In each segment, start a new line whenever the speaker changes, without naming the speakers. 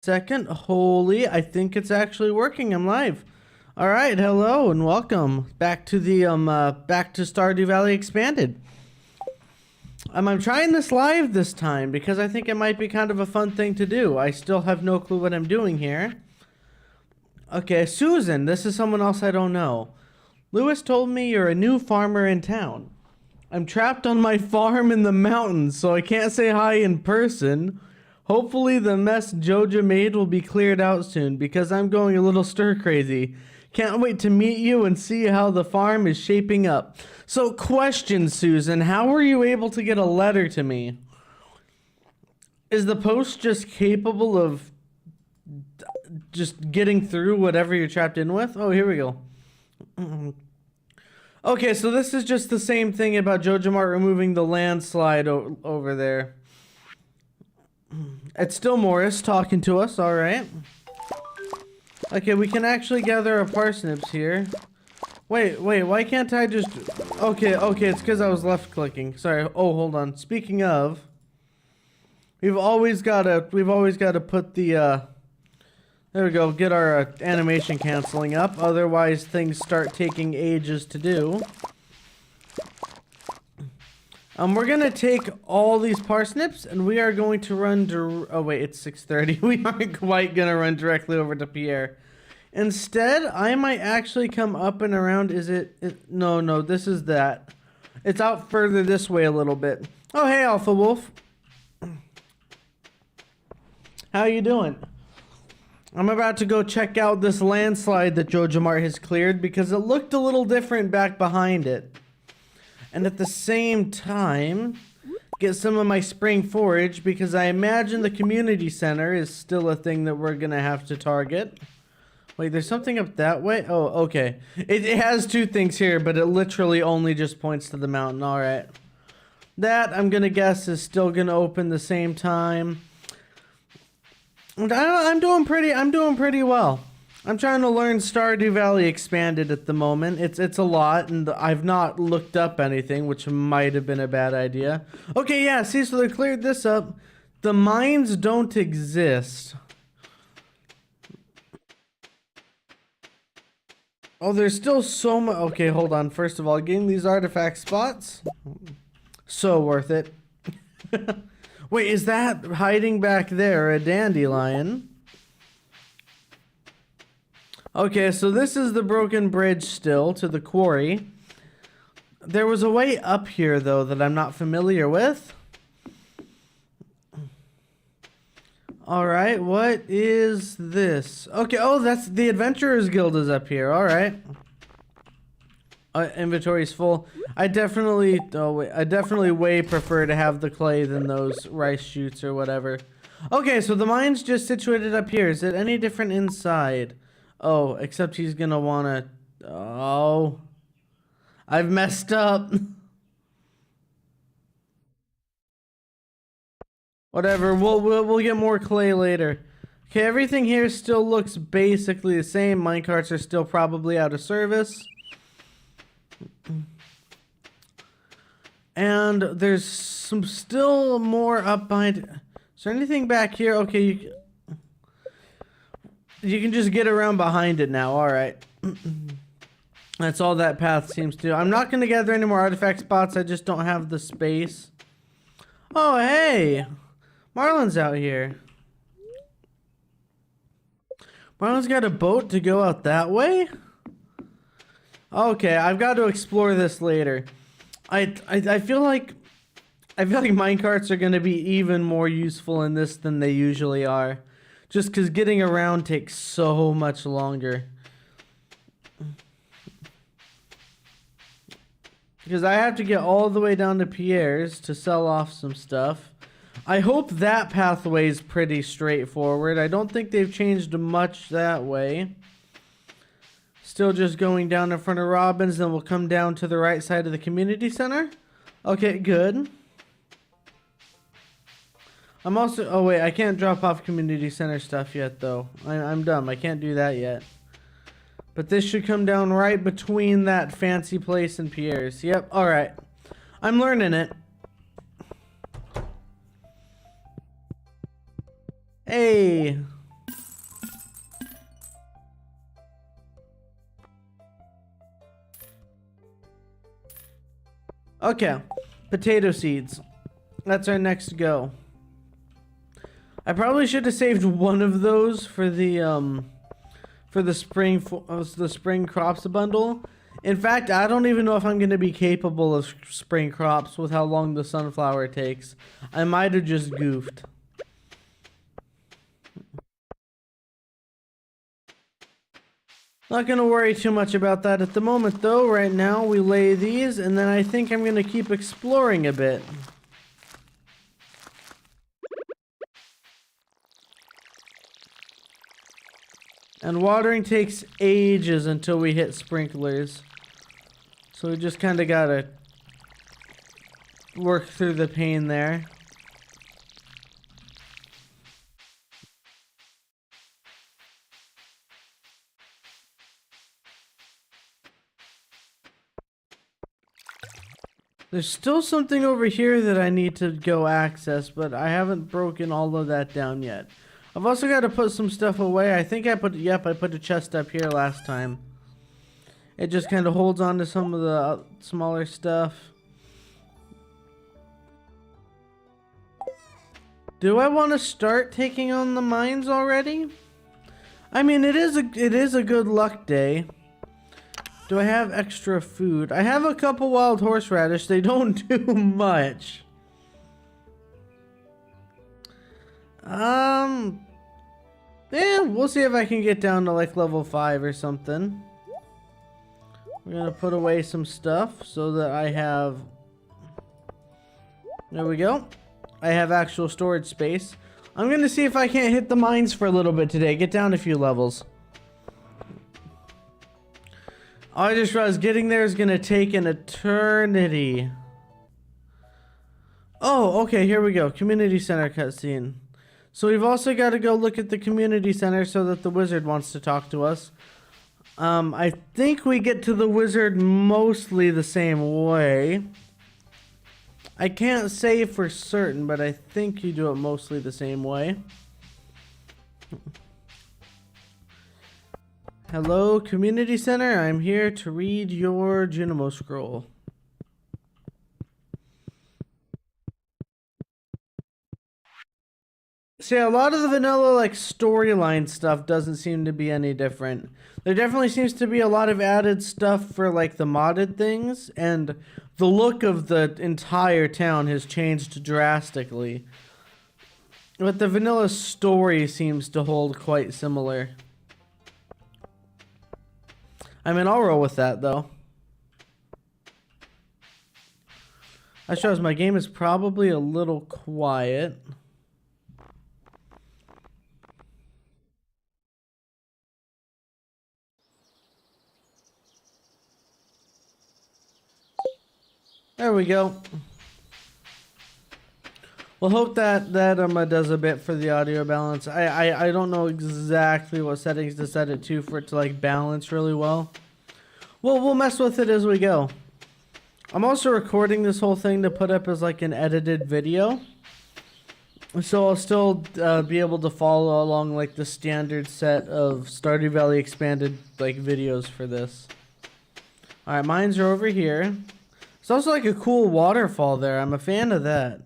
Second. Holy, I think it's actually working. I'm live. All right, hello and welcome back to the back to Stardew Valley Expanded. I'm trying this live this time because I think it might be kind of a fun thing to do. I still have no clue what I'm doing here. Okay, Susan, this is someone else I don't know. Lewis told me you're a new farmer in town. I'm trapped on my farm in the mountains, so I can't say hi in person. Hopefully the mess Joja made will be cleared out soon because I'm going a little stir crazy. Can't wait to meet you and see how the farm is shaping up. So question, Susan, how were you able to get a letter to me? Is the post just capable of just getting through whatever you're trapped in with? Oh, here we go. Okay, so this is just the same thing about Joja Mart removing the landslide over there. It's still Morris talking to us, alright. Okay, we can actually gather our parsnips here. Wait, why can't I just... Okay, it's because I was left clicking. Sorry, oh, hold on. Speaking of... We've always got to put the, there we go, get our animation canceling up. Otherwise, things start taking ages to do. We're gonna take all these parsnips and we are going to run oh wait, it's 6:30. We aren't quite gonna run directly over to Pierre. Instead, I might actually come up and around. Is it no, this is that. It's out further this way a little bit. Oh, hey, Alpha Wolf. How you doing? I'm about to go check out this landslide that Joja Mart has cleared because it looked a little different back behind it. And at the same time, get some of my spring forage because I imagine the community center is still a thing that we're going to have to target. Wait, there's something up that way? Oh, okay. It has two things here, but it literally only just points to the mountain. All right. That, I'm going to guess, is still going to open the same time. I'm doing pretty well. I'm trying to learn Stardew Valley Expanded at the moment. It's a lot, and I've not looked up anything, which might have been a bad idea. Okay, yeah, see, so they cleared this up. The mines don't exist. Oh, there's still so much. Okay, hold on. First of all, getting these artifact spots, so worth it. Wait, is that hiding back there a dandelion? Okay, so this is the broken bridge still to the quarry. There was a way up here, though, that I'm not familiar with. Alright, what is this? Okay, oh, that's the Adventurers Guild is up here. Alright. Inventory's full. I definitely way prefer to have the clay than those rice shoots or whatever. Okay, so the mine's just situated up here. Is it any different inside? Oh, except he's gonna wanna... Oh. I've messed up. Whatever, we'll get more clay later. Okay, everything here still looks basically the same. Minecarts are still probably out of service. And there's some still more up behind... Is there anything back here? Okay, you can just get around behind it now. Alright. That's all that path seems to do. I'm not going to gather any more artifact spots. I just don't have the space. Oh, hey! Marlon's out here. Marlon's got a boat to go out that way? Okay, I've got to explore this later. I feel like minecarts are going to be even more useful in this than they usually are. Just because getting around takes so much longer. Because I have to get all the way down to Pierre's to sell off some stuff. I hope that pathway is pretty straightforward. I don't think they've changed much that way. Still just going down in front of Robin's, then we'll come down to the right side of the community center. Okay, good. I'm also... Oh, wait. I can't drop off community center stuff yet, though. I'm dumb. I can't do that yet. But this should come down right between that fancy place and Pierre's. Yep. All right. I'm learning it. Hey. Okay, potato seeds. That's our next go. I probably should have saved one of those for the spring crops bundle. In fact, I don't even know if I'm going to be capable of spring crops with how long the sunflower takes. I might have just goofed. Not going to worry too much about that at the moment, though. Right now, we lay these, and then I think I'm going to keep exploring a bit. And watering takes ages until we hit sprinklers. So we just kind of got to work through the pain there. There's still something over here that I need to go access, but I haven't broken all of that down yet. I've also got to put some stuff away. I think I put a chest up here last time. It just kind of holds on to some of the smaller stuff. Do I want to start taking on the mines already? I mean, it is a good luck day. Do I have extra food? I have a couple wild horseradish. They don't do much. Yeah, we'll see if I can get down to like level 5 or something. We're gonna put away some stuff so that I have... There we go. I have actual storage space. I'm gonna see if I can't hit the mines for a little bit today. Get down a few levels. I just realized getting there is gonna take an eternity. Oh, okay, here we go. Community center cutscene. So we've also got to go look at the community center so that the wizard wants to talk to us. I think we get to the wizard mostly the same way. I can't say for certain, but I think you do it mostly the same way. Hello, community center. I'm here to read your Junimo scroll. See, a lot of the vanilla like storyline stuff doesn't seem to be any different. There definitely seems to be a lot of added stuff for like the modded things, and the look of the entire town has changed drastically. But the vanilla story seems to hold quite similar. I mean, I'll roll with that though. That shows my game is probably a little quiet. There we go. We'll hope that does a bit for the audio balance. I don't know exactly what settings to set it to for it to like balance really well. We'll mess with it as we go. I'm also recording this whole thing to put up as like an edited video, so I'll still be able to follow along like the standard set of Stardew Valley expanded like videos for this. All right, mines are over here. It's also like a cool waterfall there. I'm a fan of that.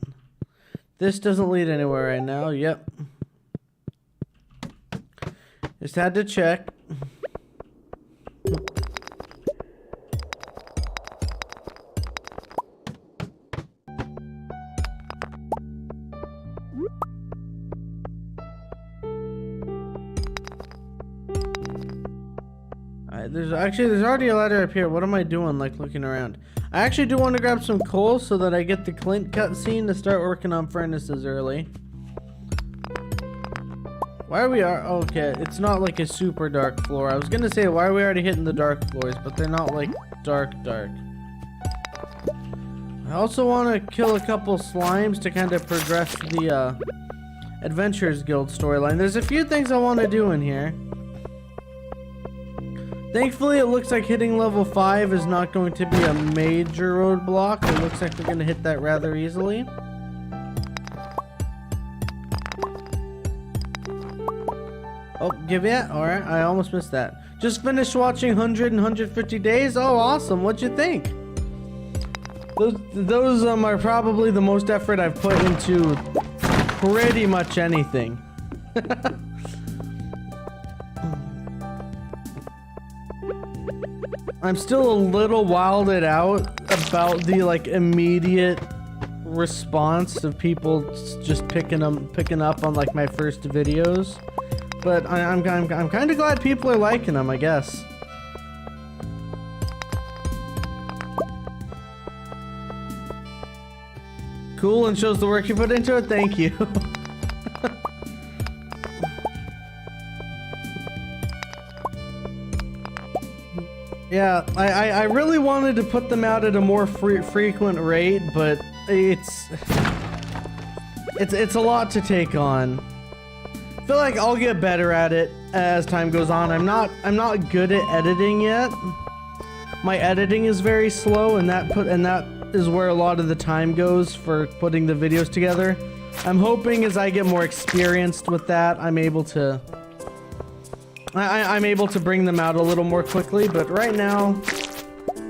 This doesn't lead anywhere right now. Yep. Just had to check. Alright, there's already a ladder up here. What am I doing, like looking around? I actually do want to grab some coal so that I get the Clint cutscene to start working on furnaces early. Why are we... okay, it's not like a super dark floor. I was gonna say, why are we already hitting the dark floors? But they're not like dark. I also want to kill a couple slimes to kind of progress the Adventurers Guild storyline. There's a few things I want to do in here. Thankfully, it looks like hitting level 5 is not going to be a major roadblock. It looks like we're going to hit that rather easily. Oh, give it? Alright, I almost missed that. Just finished watching 100 and 150 Days. Oh, awesome. What'd you think? Those are probably the most effort I've put into pretty much anything. I'm still a little wilded out about the like immediate response of people just picking up on like my first videos, but I'm kind of glad people are liking them, I guess. Cool, and shows the work you put into it. Thank you. Yeah, I really wanted to put them out at a more frequent rate, but it's a lot to take on. I feel like I'll get better at it as time goes on. I'm not good at editing yet. My editing is very slow, and that is where a lot of the time goes for putting the videos together. I'm hoping as I get more experienced with that, I'm able to bring them out a little more quickly, but right now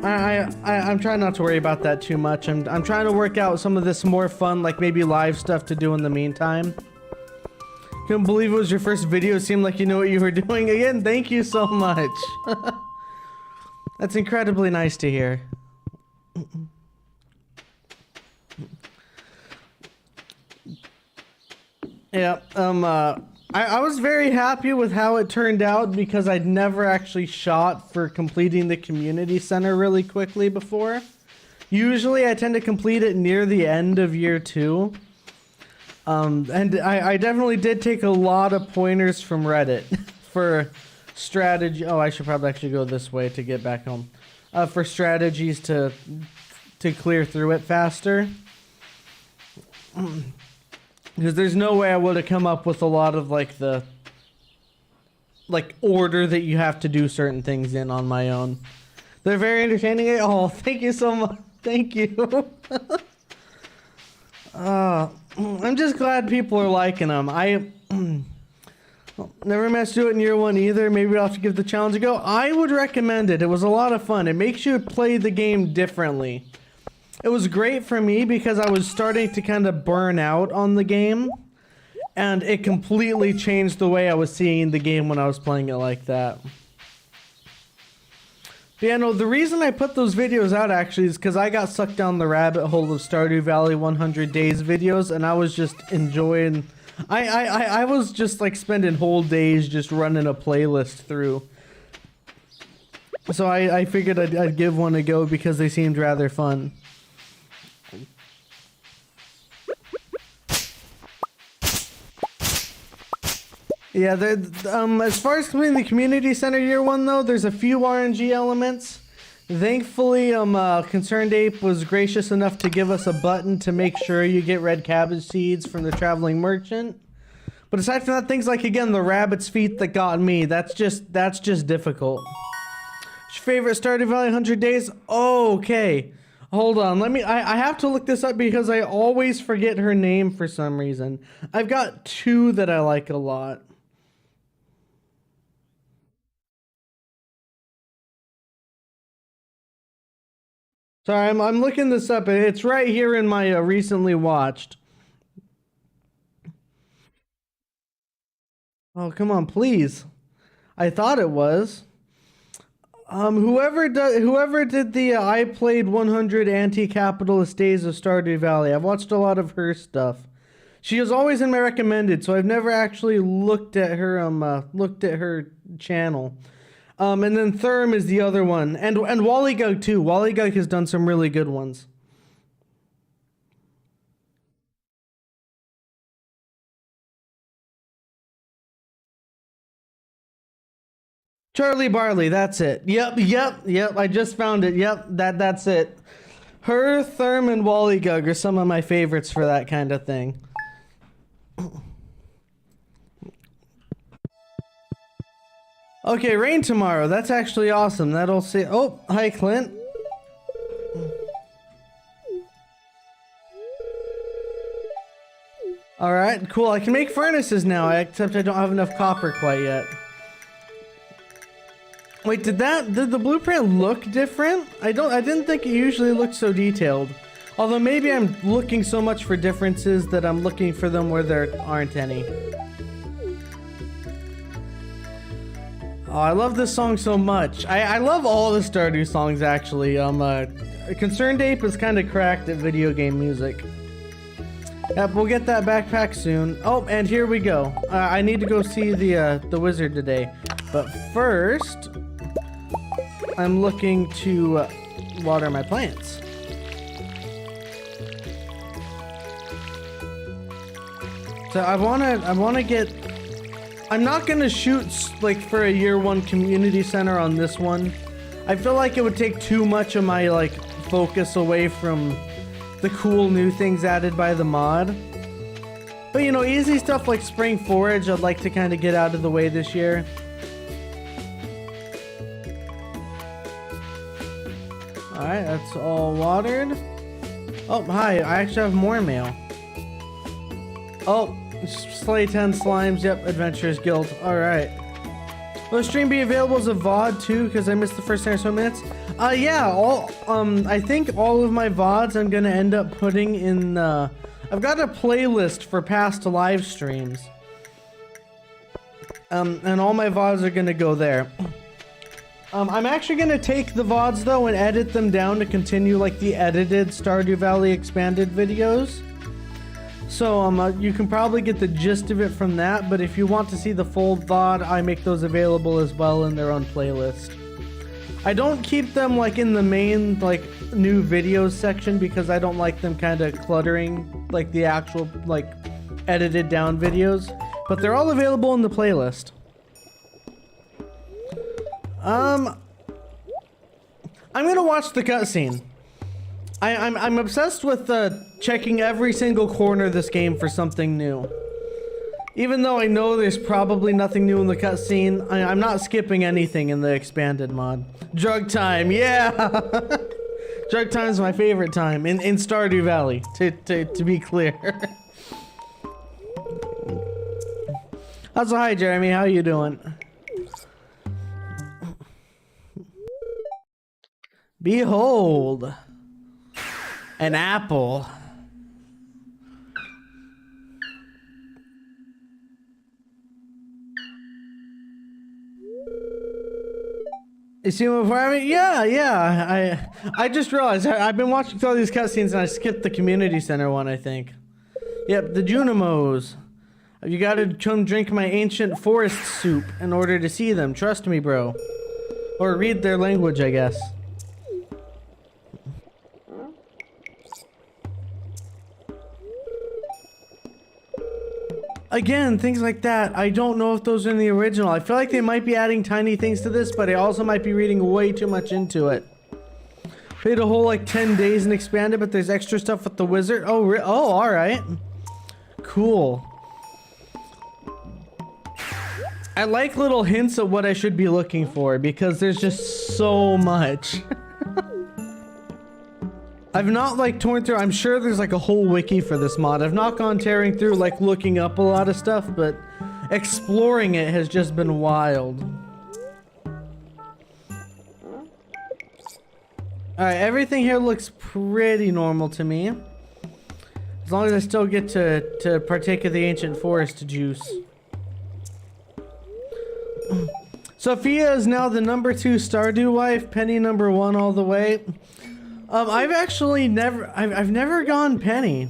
I'm trying not to worry about that too much. I'm trying to work out some of this more fun, like maybe live stuff to do in the meantime. Couldn't believe it was your first video. It seemed like you know what you were doing. Again, thank you so much. That's incredibly nice to hear. Yeah, I was very happy with how it turned out because I'd never actually shot for completing the community center really quickly before. Usually I tend to complete it near the end of year 2. And I definitely did take a lot of pointers from Reddit for strategy. Oh, I should probably actually go this way to get back home. For strategies to clear through it faster. Because there's no way I would have come up with a lot of like the order that you have to do certain things in on my own. They're very entertaining. Oh, thank you so much. Thank you. I'm just glad people are liking them. I never managed to do it in year 1 either. Maybe I'll have to give the challenge a go. I would recommend it. It was a lot of fun. It makes you play the game differently. It was great for me because I was starting to kind of burn out on the game, and it completely changed the way I was seeing the game when I was playing it like that. But yeah, no, the reason I put those videos out actually is because I got sucked down the rabbit hole of Stardew Valley 100 Days videos, and I was just enjoying... I was just like spending whole days just running a playlist through. So I figured I'd give one a go because they seemed rather fun. Yeah, as far as completing the community center year 1 though, there's a few RNG elements. Thankfully, Concerned Ape was gracious enough to give us a button to make sure you get red cabbage seeds from the traveling merchant. But aside from that, things like, again, the rabbit's feet that got me, that's just difficult. What's your favorite Stardew Valley 100 Days? Oh, okay. Hold on, I have to look this up because I always forget her name for some reason. I've got 2 that I like a lot. Sorry, I'm looking this up. It's right here in my recently watched. Oh, come on, please. I thought it was. Whoever did the I played 100 anti-capitalist days of Stardew Valley. I've watched a lot of her stuff. She is always in my recommended, so I've never actually looked at her channel. And then Therm is the other one. And Wallygug too. Wallygug has done some really good ones. Charlie Barley, that's it. Yep. I just found it. Yep, that's it. Her, Therm, and Wallygug are some of my favorites for that kind of thing. Okay, rain tomorrow. That's actually awesome. That'll say. Oh, hi, Clint. All right, cool. I can make furnaces now, except I don't have enough copper quite yet. Wait, did the blueprint look different? I didn't think it usually looked so detailed. Although maybe I'm looking so much for differences that I'm looking for them where there aren't any. Oh, I love this song so much. I love all the Stardew songs, actually. Concerned Ape is kind of cracked at video game music. Yep, we'll get that backpack soon. Oh, and here we go. I need to go see the wizard today. But first, I'm looking to water my plants. So I wanna get. I'm not gonna shoot like for a year 1 community center on this one. I feel like it would take too much of my like focus away from the cool new things added by the mod. But you know, easy stuff like spring forage, I'd like to kind of get out of the way this year. Alright, that's all watered. Oh, hi, I actually have more mail. Oh, Slay 10 Slimes, yep, Adventurers Guild, alright. Will the stream be available as a VOD too, because I missed the first 10 or so minutes? Yeah, I think all of my VODs I'm gonna end up putting in, I've got a playlist for past live streams. And all my VODs are gonna go there. I'm actually gonna take the VODs though and edit them down to continue like the edited Stardew Valley expanded videos. So you can probably get the gist of it from that, but if you want to see the full VOD, I make those available as well in their own playlist. I don't keep them like in the main like new videos section because I don't like them kind of cluttering like the actual like edited down videos, but they're all available in the playlist. I'm gonna watch the cutscene. I'm obsessed with checking every single corner of this game for something new. Even though I know there's probably nothing new in the cutscene, I'm not skipping anything in the expanded mod. Drug time, yeah! Drug time is my favorite time in Stardew Valley, to be clear. Also, hi Jeremy, how you doing? Behold, an apple. You see what before me? Yeah. I just realized I've been watching all these cutscenes and I skipped the community center one, I think. Yep, the Junimos. You gotta come drink my ancient forest soup in order to see them. Trust me, bro. Or read their language, I guess. Again, things like that, I don't know if those are in the original. I feel like they might be adding tiny things to this, but I also might be reading way too much into it. Played a whole like 10 days and expanded, but there's extra stuff with the wizard. Oh, alright. Cool. I like little hints of what I should be looking for, because there's just so much. I've not like torn through, I'm sure there's like a whole wiki for this mod. I've not gone tearing through like looking up a lot of stuff, but exploring it has just been wild. Alright, everything here looks pretty normal to me. As long as I still get to partake of the ancient forest juice. Sophia is now the #2 Stardew wife, Penny #1 all the way. I've actually I've never gone Penny.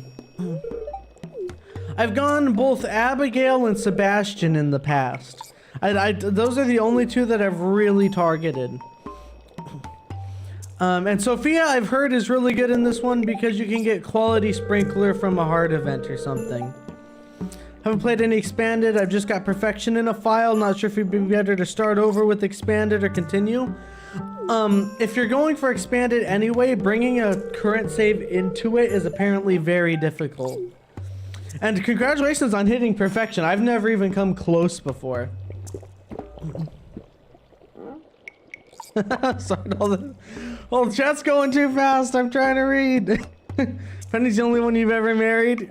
I've gone both Abigail and Sebastian in the past. Those are the only two that I've really targeted. And Sophia, I've heard, is really good in this one because you can get quality sprinkler from a heart event or something. Haven't played any expanded. I've just got perfection in a file. Not sure if it'd be better to start over with expanded or continue. If you're going for expanded anyway, bringing a current save into it is apparently very difficult. And congratulations on hitting perfection. I've never even come close before. Sorry, all the chat's going too fast. I'm trying to read. Penny's the only one you've ever married.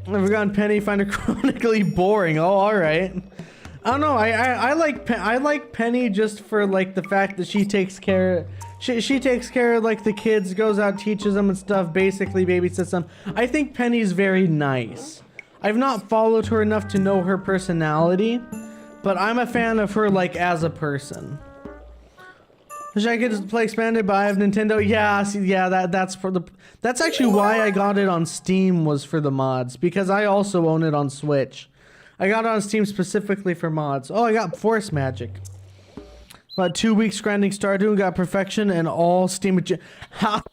Never gone Penny, find her chronically boring. Oh, alright. I don't know. I like Penny just for like the fact that she takes care. She takes care of like the kids, goes out, teaches them and stuff. Basically, babysits them. I think Penny's very nice. I've not followed her enough to know her personality, but I'm a fan of her like as a person. Wish I could play expanded, but I have Nintendo. Yeah, see, yeah, that's actually why I got it on Steam, was for the mods, because I also own it on Switch. I got it on Steam specifically for mods. Oh, I got Force Magic. About 2 weeks grinding Stardew and got perfection and all Steam. How?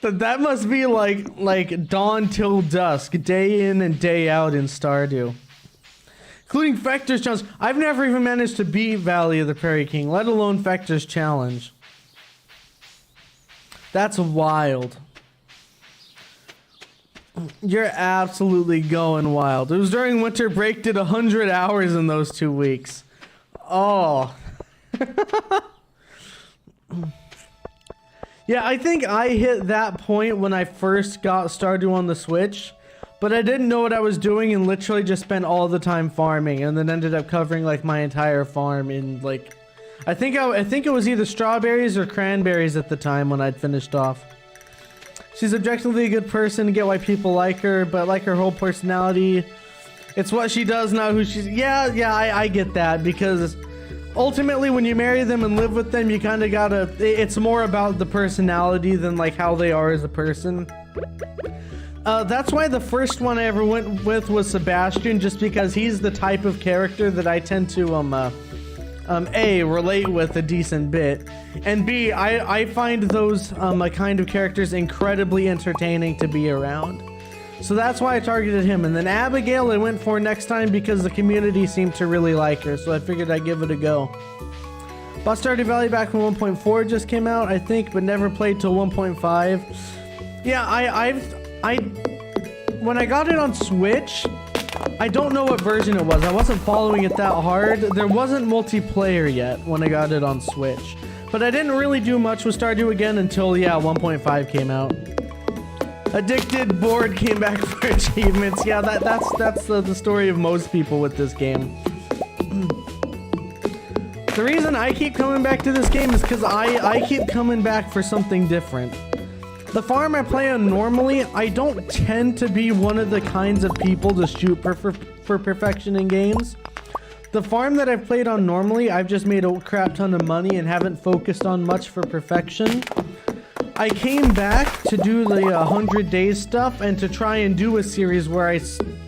That must be like dawn till dusk, day in and day out in Stardew. Including Fector's Challenge. I've never even managed to beat Valley of the Prairie King, let alone Fector's Challenge. That's wild. You're absolutely going wild. It was during winter break, did 100 hours in those 2 weeks. Oh. Yeah, I think I hit that point when I first got Stardew on the Switch, but I didn't know what I was doing and literally just spent all the time farming, and then ended up covering like my entire farm in like, I think it was either strawberries or cranberries at the time when I'd finished off. She's objectively a good person, get why people like her, but like her whole personality, it's what she does, not who she's. Yeah, I get that, because ultimately when you marry them and live with them, you kind of gotta, it's more about the personality than like how they are as a person. That's why the first one I ever went with was Sebastian, just because he's the type of character that I tend to A, relate with a decent bit, and B, I find those kind of characters incredibly entertaining to be around. So that's why I targeted him. And then Abigail I went for next time because the community seemed to really like her, so I figured I'd give it a go. Bought Stardew Valley back when 1.4 just came out, I think, but never played till 1.5. Yeah, when I got it on Switch, I don't know what version it was. I wasn't following it that hard. There wasn't multiplayer yet when I got it on Switch. But I didn't really do much with Stardew again until, yeah, 1.5 came out. Addicted, bored, came back for achievements. Yeah, that's the story of most people with this game. The reason I keep coming back to this game is because I keep coming back for something different. The farm I play on normally, I don't tend to be one of the kinds of people to shoot for perfection in games. The farm that I've played on normally, I've just made a crap ton of money and haven't focused on much for perfection. I came back to do the 100 days stuff and to try and do a series where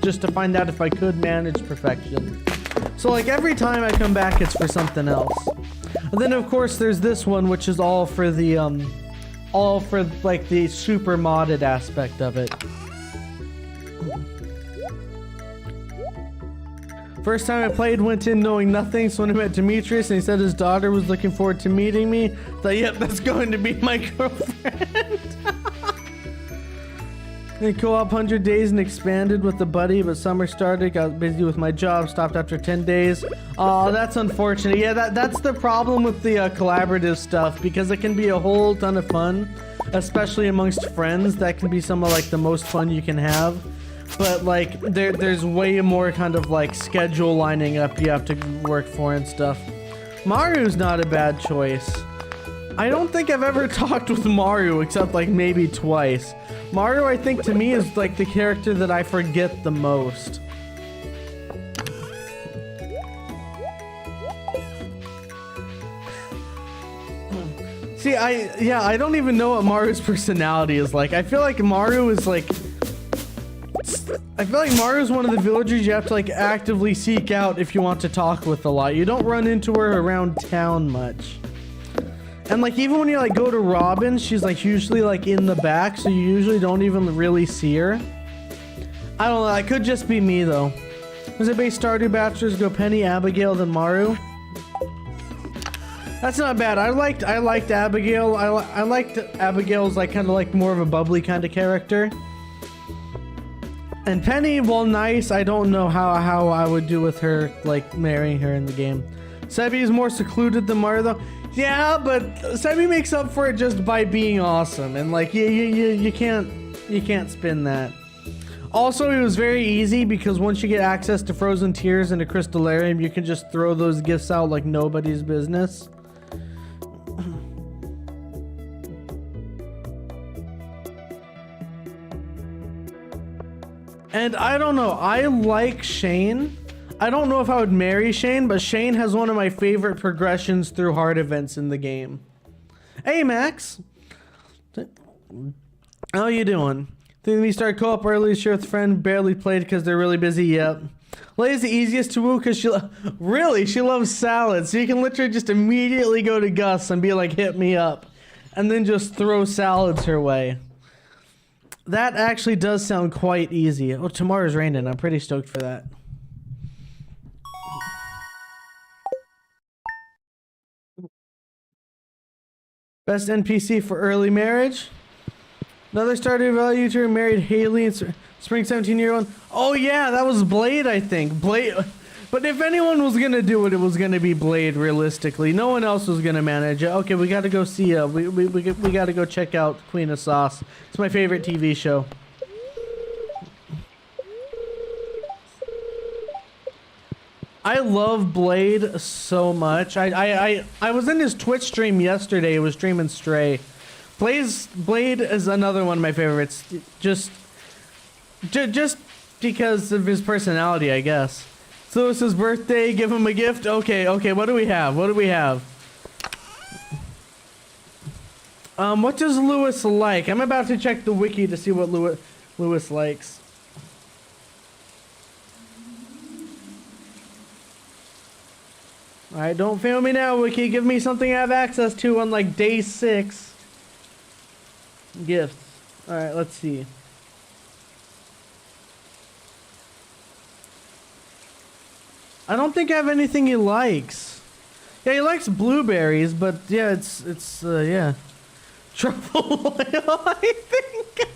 just to find out if I could manage perfection. So like every time I come back, it's for something else. And then of course there's this one, which is all for like the super modded aspect of it. First time I played, went in knowing nothing, so when I met Demetrius and he said his daughter was looking forward to meeting me, thought, yep, that's going to be my girlfriend. Then co-op 100 days and expanded with a buddy, but summer started, got busy with my job, stopped after 10 days. Oh, that's unfortunate. Yeah, that's the problem with the collaborative stuff, because it can be a whole ton of fun, especially amongst friends. That can be some of like the most fun you can have. But like there's way more kind of like schedule lining up you have to work for and stuff. Maru's not a bad choice. I don't think I've ever talked with Maru except like maybe twice. Maru, I think to me is like the character that I forget the most. See, I don't even know what Maru's personality is like. I feel like Maru is like one of the villagers you have to like actively seek out if you want to talk with a lot. You don't run into her around town much. And like even when you like go to Robin, she's like usually like in the back, so you usually don't even really see her. I don't know, that could just be me though. Was it base Stardew Bachelors, go Penny, Abigail, then Maru? That's not bad. I liked Abigail. I liked Abigail's like kind of like more of a bubbly kind of character. And Penny, while nice, I don't know how I would do with her, like marrying her in the game. Sebi is more secluded than Maru though. Yeah, but Sebi makes up for it just by being awesome, and like you can't spin that. Also, it was very easy because once you get access to frozen tears and a crystallarium, you can just throw those gifts out like nobody's business. And I don't know, I like Shane. I don't know if I would marry Shane, but Shane has one of my favorite progressions through hard events in the game. Hey, Max. How you doing? Think we start co-op early, share with a friend, barely played because they're really busy, yep. Lay's the easiest to woo because she loves salad, so you can literally just immediately go to Gus and be like, hit me up. And then just throw salads her way. That actually does sound quite easy. Oh, tomorrow's raining. I'm pretty stoked for that. Best NPC for early marriage? Another Stardew Valley YouTuber married Haley and Spring 17-year-old. Oh yeah, that was Blade, I think. Blade. But if anyone was gonna do it, it was gonna be Blade. Realistically, no one else was gonna manage it. Okay, we got to go see. We got to go check out Queen of Sauce. It's my favorite TV show. I love Blade so much. I was in his Twitch stream yesterday. He was streaming Stray. Blade is another one of my favorites. Just because of his personality, I guess. It's Lewis's birthday. Give him a gift. Okay. What do we have? What does Lewis like? I'm about to check the wiki to see what Lewis likes. Alright, don't fail me now, wiki. Give me something I have access to on like day 6. Gifts. Alright, let's see. I don't think I have anything he likes. Yeah, he likes blueberries, but yeah, it's yeah. Truffle oil, I think.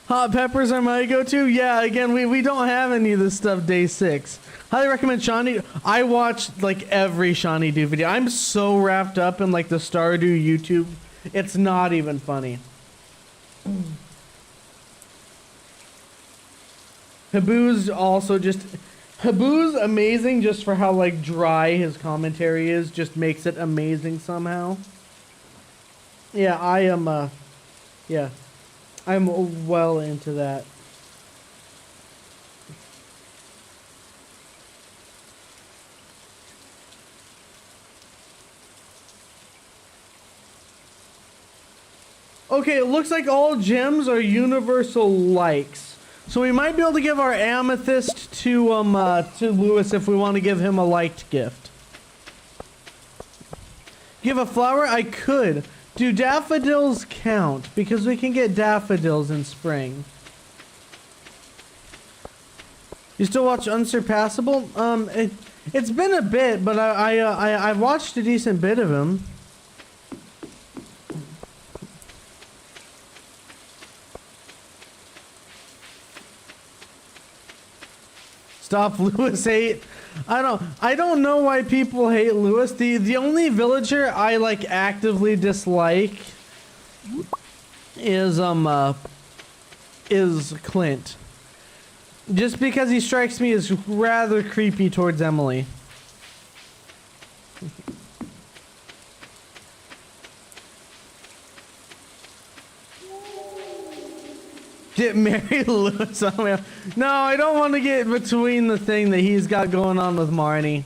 Hot peppers are my go-to. Yeah, again, we don't have any of this stuff day 6. Highly recommend Shawnee. I watched like every Shawnee Do video. I'm so wrapped up in like the Stardew YouTube. It's not even funny. Habu's also just... Habu's amazing just for how like dry his commentary is. Just makes it amazing somehow. Yeah, I am yeah. I'm well into that. Okay, it looks like all gems are universal likes. So we might be able to give our amethyst to Lewis if we want to give him a liked gift. Give a flower? I could. Do daffodils count? Because we can get daffodils in spring. You still watch Unsurpassable? It's been a bit, but I watched a decent bit of him. Stop Lewis hate. I don't know why people hate Lewis. The only villager I like actively dislike is Clint. Just because he strikes me as rather creepy towards Emily. Get married, Lewis. No, I don't want to get between the thing that he's got going on with Marnie.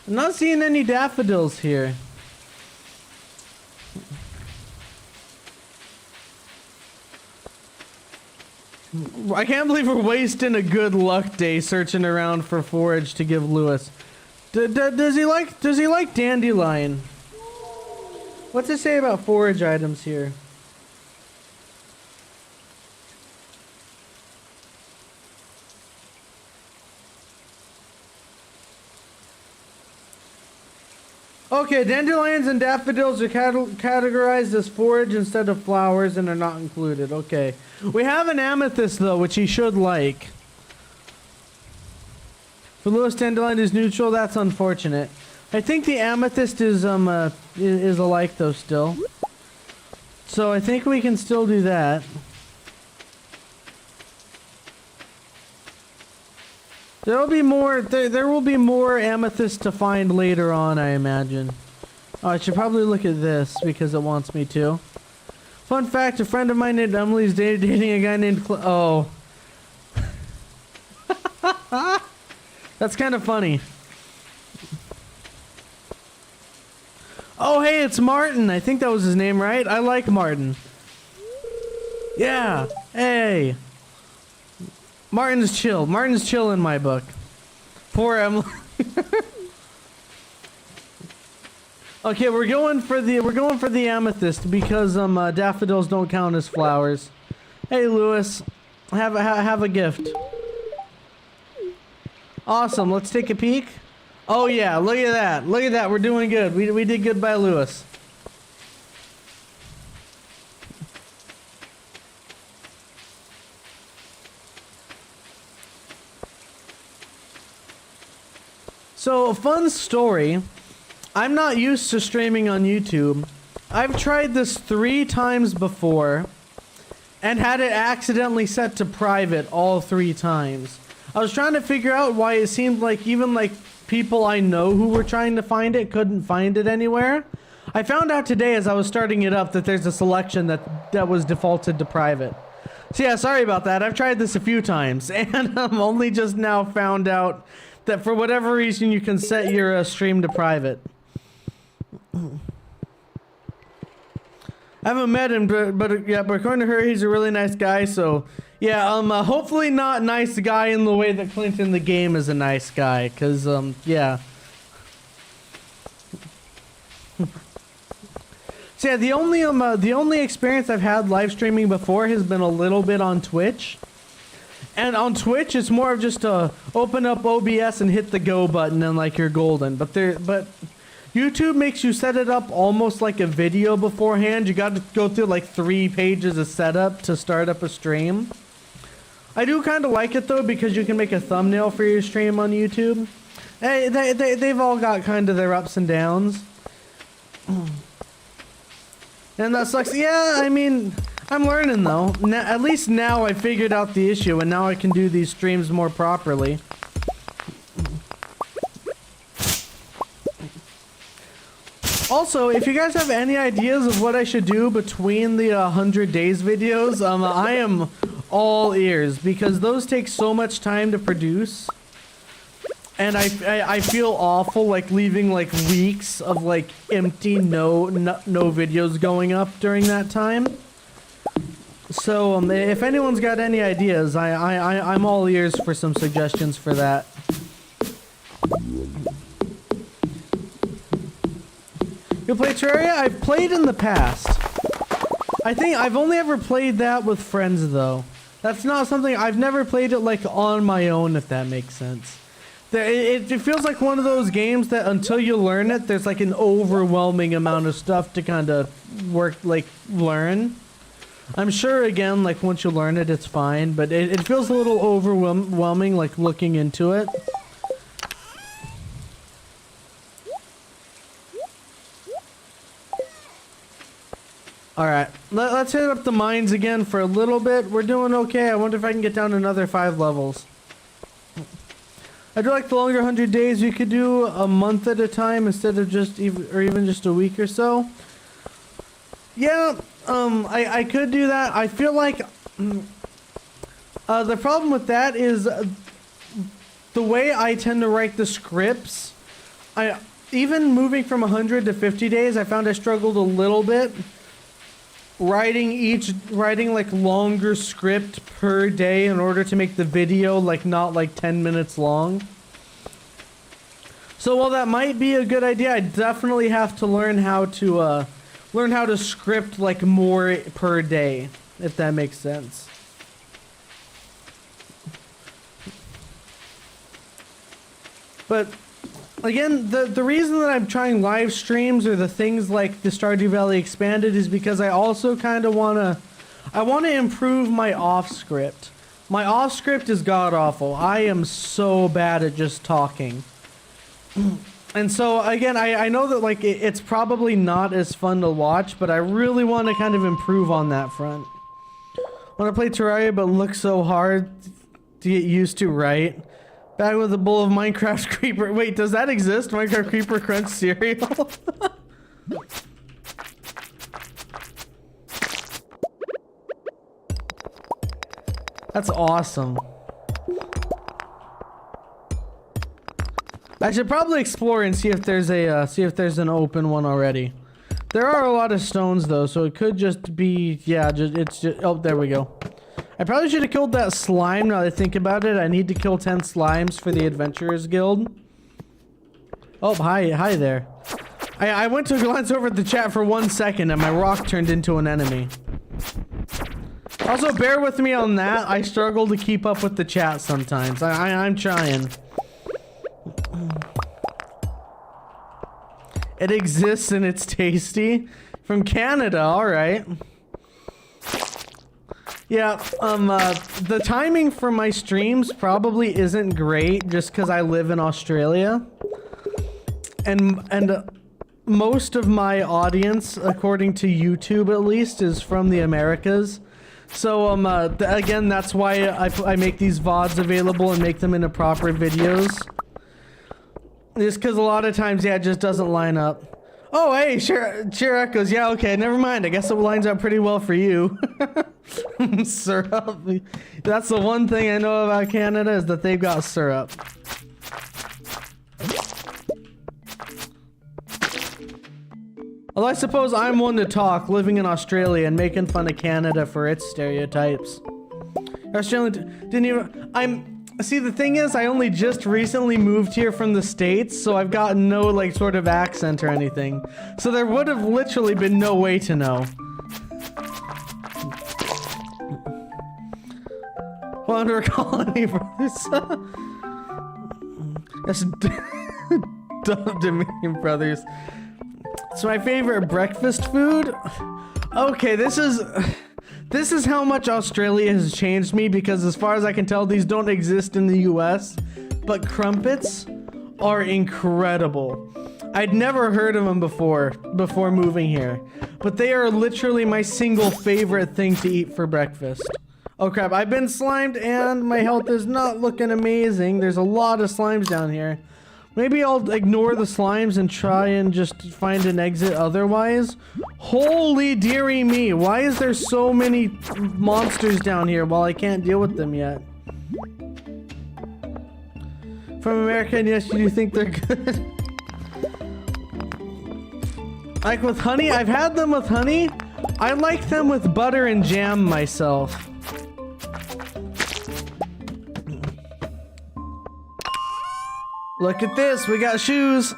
I'm not seeing any daffodils here. I can't believe we're wasting a good luck day searching around for forage to give Lewis. Does he like dandelion? What's it say about forage items here? Okay, dandelions and daffodils are categorized as forage instead of flowers and are not included. Okay. We have an amethyst, though, which he should like. For Lewis, dandelion is neutral. That's unfortunate. I think the amethyst is a like, though, still. So I think we can still do that. There will be more. There will be more amethyst to find later on, I imagine. Oh, I should probably look at this because it wants me to. Fun fact: a friend of mine named Emily is dating a guy named oh. That's kind of funny. Oh, hey, it's Martin. I think that was his name, right? I like Martin. Yeah. Hey. Martin's chill. Martin's chill in my book. Poor Emily. Okay, we're going for the amethyst because daffodils don't count as flowers. Hey, Lewis, have a gift. Awesome. Let's take a peek. Oh yeah, look at that. Look at that. We're doing good. We did good by Lewis. So, a fun story. I'm not used to streaming on YouTube. I've tried this 3 times before and had it accidentally set to private all 3 times. I was trying to figure out why it seemed like even like people I know who were trying to find it couldn't find it anywhere. I found out today as I was starting it up that there's a selection that was defaulted to private. So yeah, sorry about that. I've tried this a few times and I'm only just now found out that for whatever reason you can set your stream to private. I haven't met him, but according to her, he's a really nice guy. So yeah, hopefully not nice guy in the way that Clinton the game is a nice guy, cause yeah. So yeah, the only experience I've had live streaming before has been a little bit on Twitch. And on Twitch, it's more of just to open up OBS and hit the go button and like you're golden. But YouTube makes you set it up almost like a video beforehand. You got to go through like 3 pages of setup to start up a stream. I do kind of like it though because you can make a thumbnail for your stream on YouTube. Hey, they've all got kind of their ups and downs. And that sucks. Yeah, I mean, I'm learning though. At least now I figured out the issue and now I can do these streams more properly. Also, if you guys have any ideas of what I should do between the 100 days videos, I am all ears because those take so much time to produce. And I feel awful like leaving like weeks of like empty no videos going up during that time. So if anyone's got any ideas, I'm all ears for some suggestions for that. You play Terraria? I've played in the past. I think I've only ever played that with friends though. That's not something I've never played it like on my own, if that makes sense. It feels like one of those games that until you learn it, there's like an overwhelming amount of stuff to kind of learn. I'm sure again, like once you learn it, it's fine, but it feels a little overwhelming like looking into it. Alright, let's hit up the mines again for a little bit. We're doing okay. I wonder if I can get down another 5 levels. I do like the longer 100 days. You could do a month at a time instead of even just a week or so. Yeah, I could do that. I feel like the problem with that is the way I tend to write the scripts. Even moving from 100 to 50 days, I found I struggled a little bit. Writing like longer script per day in order to make the video like not like 10 minutes long. So while that might be a good idea, I definitely have to learn how to script like more per day, if that makes sense. But again, the reason that I'm trying live streams or the things like the Stardew Valley Expanded is because I also kind of want to improve my off script. My off script is god awful. I am so bad at just talking. And so again, I know that like it's probably not as fun to watch, but I really want to kind of improve on that front. I want to play Terraria, but look so hard to get used to, right? Back with a bowl of Minecraft Creeper. Wait, does that exist? Minecraft Creeper Crunch cereal? That's awesome. I should probably explore and see if there's an open one already. There are a lot of stones though, so it could just be, yeah, it's just, oh, there we go. I probably should have killed that slime now that I think about it. I need to kill 10 slimes for the Adventurers Guild. Oh, hi there. I went to glance over at the chat for 1 second and my rock turned into an enemy. Also, bear with me on that. I struggle to keep up with the chat sometimes. I'm trying. It exists and it's tasty. From Canada, alright. Yeah, the timing for my streams probably isn't great just because I live in Australia. And most of my audience, according to YouTube at least, is from the Americas. So, again, that's why I make these VODs available and make them into proper videos. Just because a lot of times, yeah, it just doesn't line up. Oh, hey, sure echoes. Yeah, okay, never mind. I guess it lines up pretty well for you. Syrup. That's the one thing I know about Canada is that they've got syrup. Although I suppose I'm one to talk, living in Australia and making fun of Canada for its stereotypes. Australian didn't even... See, the thing is, I only just recently moved here from the States, so I've got no, like, sort of accent or anything. So there would have literally been no way to know. Wonder Colony Brothers. That's Dumb Dominion Brothers. It's my favorite breakfast food. Okay, this is how much Australia has changed me, because as far as I can tell, these don't exist in the US, but crumpets are incredible. I'd never heard of them before moving here, but they are literally my single favorite thing to eat for breakfast. Oh crap, I've been slimed and my health is not looking amazing. There's a lot of slimes down here. Maybe I'll ignore the slimes and try and just find an exit otherwise. Holy dearie me, why is there so many monsters down here while I can't deal with them yet? From America, and yes, you think they're good. Like with honey, I've had them with honey. I like them with butter and jam myself. Look at this, we got shoes.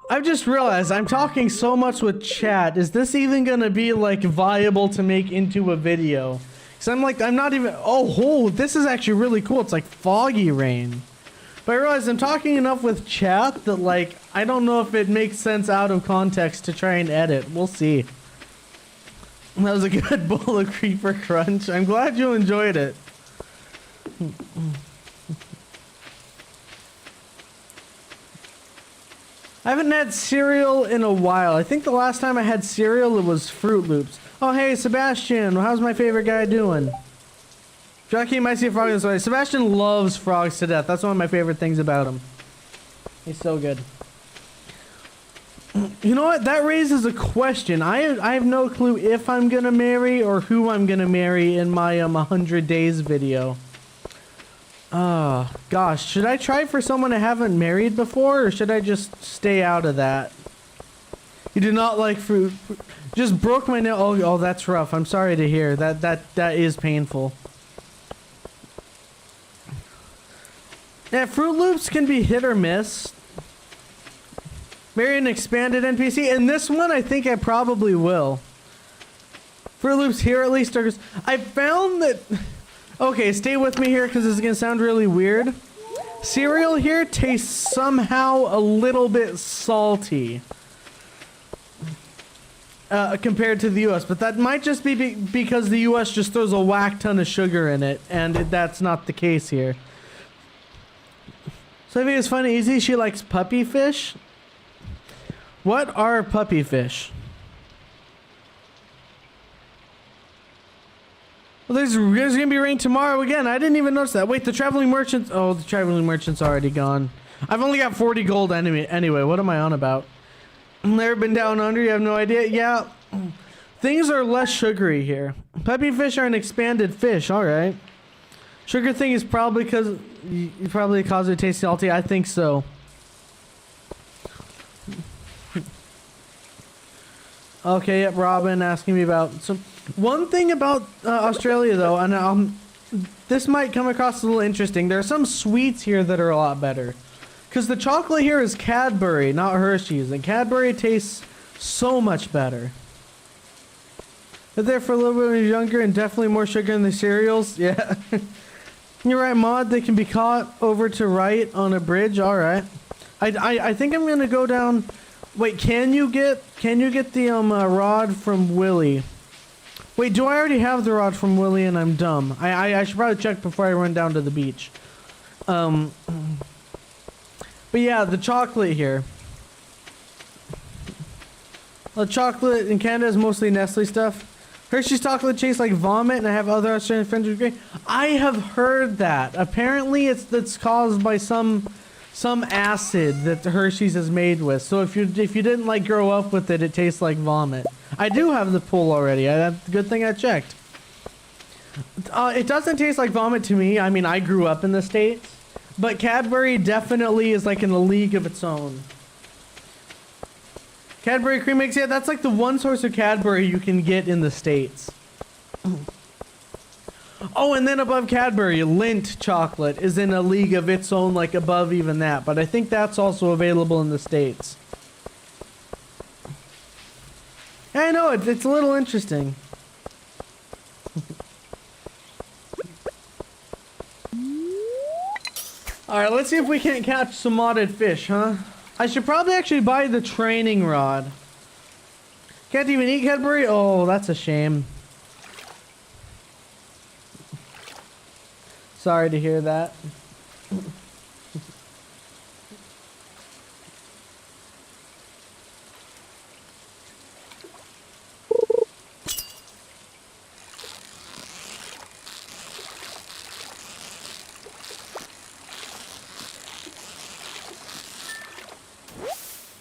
I've just realized I'm talking so much with chat. Is this even gonna be like viable to make into a video? Cause I'm not even, oh, this is actually really cool. It's like foggy rain. But I realize I'm talking enough with chat that like, I don't know if it makes sense out of context to try and edit. We'll see. That was a good bowl of Creeper Crunch. I'm glad you enjoyed it. I haven't had cereal in a while. I think the last time I had cereal, it was Fruit Loops. Oh, hey, Sebastian. How's my favorite guy doing? Jockey might see a frog this way. Sebastian loves frogs to death. That's one of my favorite things about him. He's so good. You know what? That raises a question. I have no clue if I'm going to marry or who I'm going to marry in my 100 days video. Gosh, should I try for someone I haven't married before, or should I just stay out of that? You do not like fruit. Just broke my nail. Oh, that's rough. I'm sorry to hear. That is painful. Yeah, Fruit Loops can be hit or miss. Marry an expanded NPC. In this one, I think I probably will. Fruit Loops here at least are... I found that... Okay, stay with me here because this is going to sound really weird. Cereal here tastes somehow a little bit salty compared to the US, but that might just be because the US just throws a whack ton of sugar in it, and that's not the case here. So I think it's fun and easy. She likes puppy fish. What are puppy fish? Well, there's gonna be rain tomorrow again. I didn't even notice that. Wait, the traveling merchants. Oh, the traveling merchant's already gone. I've only got 40 gold anyway. What am I on about? Never been down under. You have no idea. Yeah, things are less sugary here. Puppy fish are an expanded fish. All right. Sugar thing is probably because you probably cause it to taste salty. I think so. Okay, yep, Robin asking me about some. One thing about Australia though, and this might come across a little interesting. There are some sweets here that are a lot better. Because the chocolate here is Cadbury, not Hershey's. And Cadbury tastes so much better. They're there for a little bit when you're younger and definitely more sugar in the cereals. Yeah. You're right, Maud. They can be caught over to right on a bridge. All right. I think I'm going to go down. Wait, can you get the rod from Willy? Wait, do I already have the rod from Willy and I'm dumb? I should probably check before I run down to the beach. But yeah, the chocolate here. The chocolate in Canada is mostly Nestle stuff. Hershey's chocolate tastes like vomit, and I have other Australian friends who agree. I have heard that. Apparently, it's caused by some acid that Hershey's is made with. So if you didn't like grow up with it, it tastes like vomit. I do have the pool already. That's a good thing I checked. It doesn't taste like vomit to me. I mean, I grew up in the States. But Cadbury definitely is like in a league of its own. Cadbury cream mix, yeah, that's like the one source of Cadbury you can get in the States. Oh, and then above Cadbury, Lindt chocolate is in a league of its own, like above even that. But I think that's also available in the States. Yeah, I know, it's a little interesting. Alright, let's see if we can't catch some modded fish, huh? I should probably actually buy the training rod. Can't even eat Cadbury? Oh, that's a shame. Sorry to hear that.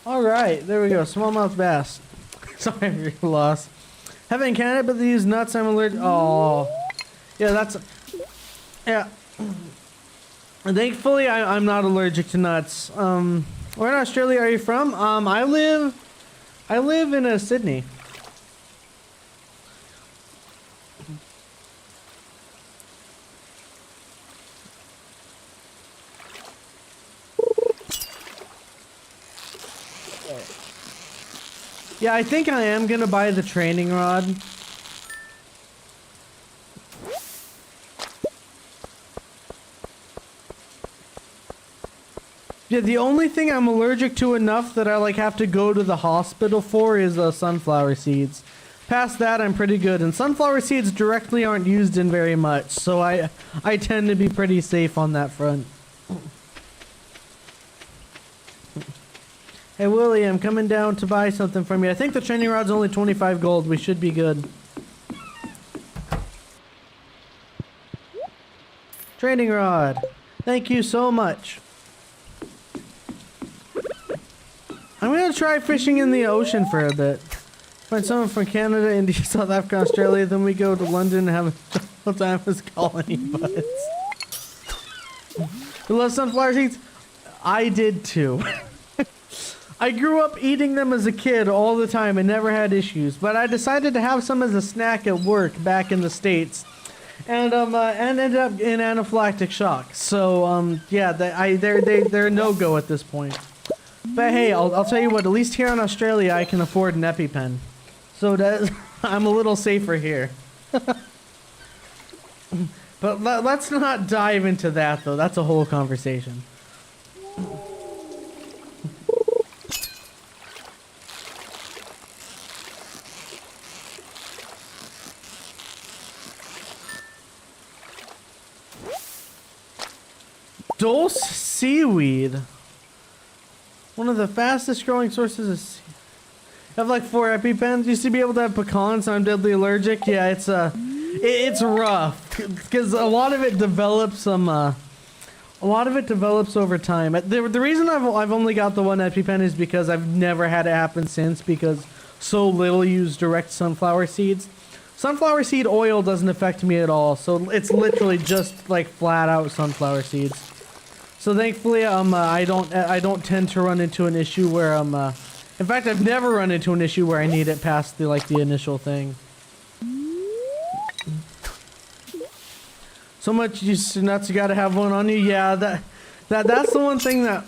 Alright, there we go. Smallmouth bass. Sorry for your loss. Haven't in Canada, but these nuts I'm allergic. Oh. Yeah, that's. Yeah. Thankfully, I'm not allergic to nuts. Where in Australia are you from? I live in Sydney. Yeah, I think I am gonna buy the training rod. Yeah, the only thing I'm allergic to enough that I like have to go to the hospital for is sunflower seeds. Past that, I'm pretty good. And sunflower seeds directly aren't used in very much, so I tend to be pretty safe on that front. Hey Willie, I'm coming down to buy something from you. I think the training rod's only 25 gold. We should be good. Training rod. Thank you so much. I'm gonna try fishing in the ocean for a bit. Find someone from Canada, India, South Africa, Australia, then we go to London and have a whole time as colony buds. You love sunflower seeds? I did too. I grew up eating them as a kid all the time and never had issues, but I decided to have some as a snack at work back in the States, and ended up in anaphylactic shock. So yeah, they're a no-go at this point. But hey, I'll tell you what. At least here in Australia, I can afford an EpiPen, so I'm a little safer here. But let's not dive into that though. That's a whole conversation. Dulce seaweed. One of the fastest growing sources of seaweed. I have like 4 EpiPens. Used to be able to have pecans, so I'm deadly allergic. Yeah, it's rough because a lot of it develops over time. The reason I've only got the 1 EpiPen is because I've never had it happen since, because so little use direct sunflower seeds. Sunflower seed oil doesn't affect me at all, so it's literally just like flat out sunflower seeds. So thankfully, I don't tend to run into an issue where in fact, I've never run into an issue where I need it past the initial thing. So much nuts, you gotta have one on you. Yeah, that's the one thing that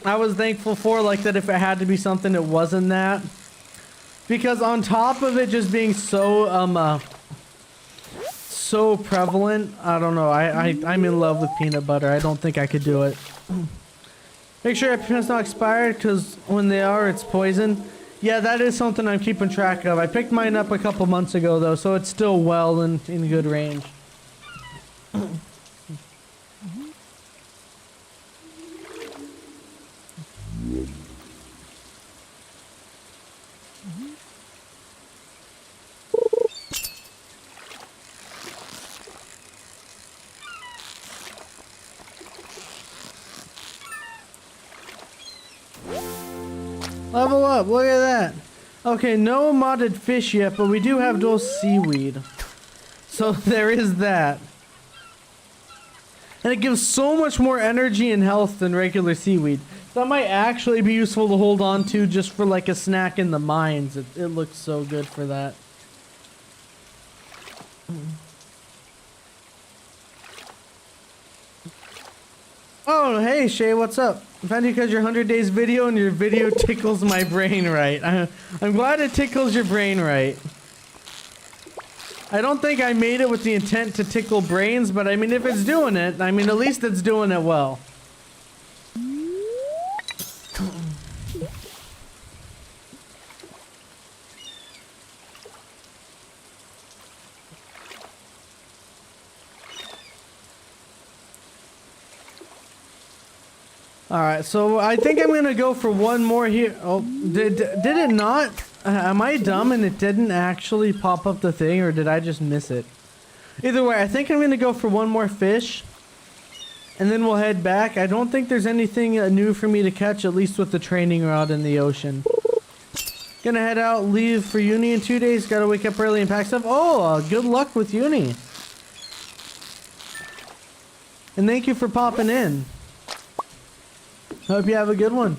I was thankful for. Like that, if it had to be something, it wasn't that. Because on top of it just being so so prevalent, I don't know. I'm in love with peanut butter. I don't think I could do it. Make sure EpiPen's not expired, because when they are, it's poison. Yeah, that is something I'm keeping track of. I picked mine up a couple months ago, though, so it's still well in good range. Level up, look at that. Okay, no modded fish yet, but we do have Dulce seaweed. So there is that. And it gives so much more energy and health than regular seaweed. That might actually be useful to hold on to just for like a snack in the mines. It looks so good for that. Oh, hey Shay, what's up? I found you because your 100 days video, and your video tickles my brain right. I'm glad it tickles your brain right. I don't think I made it with the intent to tickle brains, but I mean, if it's doing it, I mean, at least it's doing it well. Alright, so I think I'm gonna go for one more here. Oh, did it not? Am I dumb and it didn't actually pop up the thing, or did I just miss it? Either way, I think I'm gonna go for one more fish, and then we'll head back. I don't think there's anything new for me to catch, at least with the training rod in the ocean. Gonna head out, leave for uni in 2 days. Gotta wake up early and pack stuff. Oh, good luck with uni. And thank you for popping in. Hope you have a good one.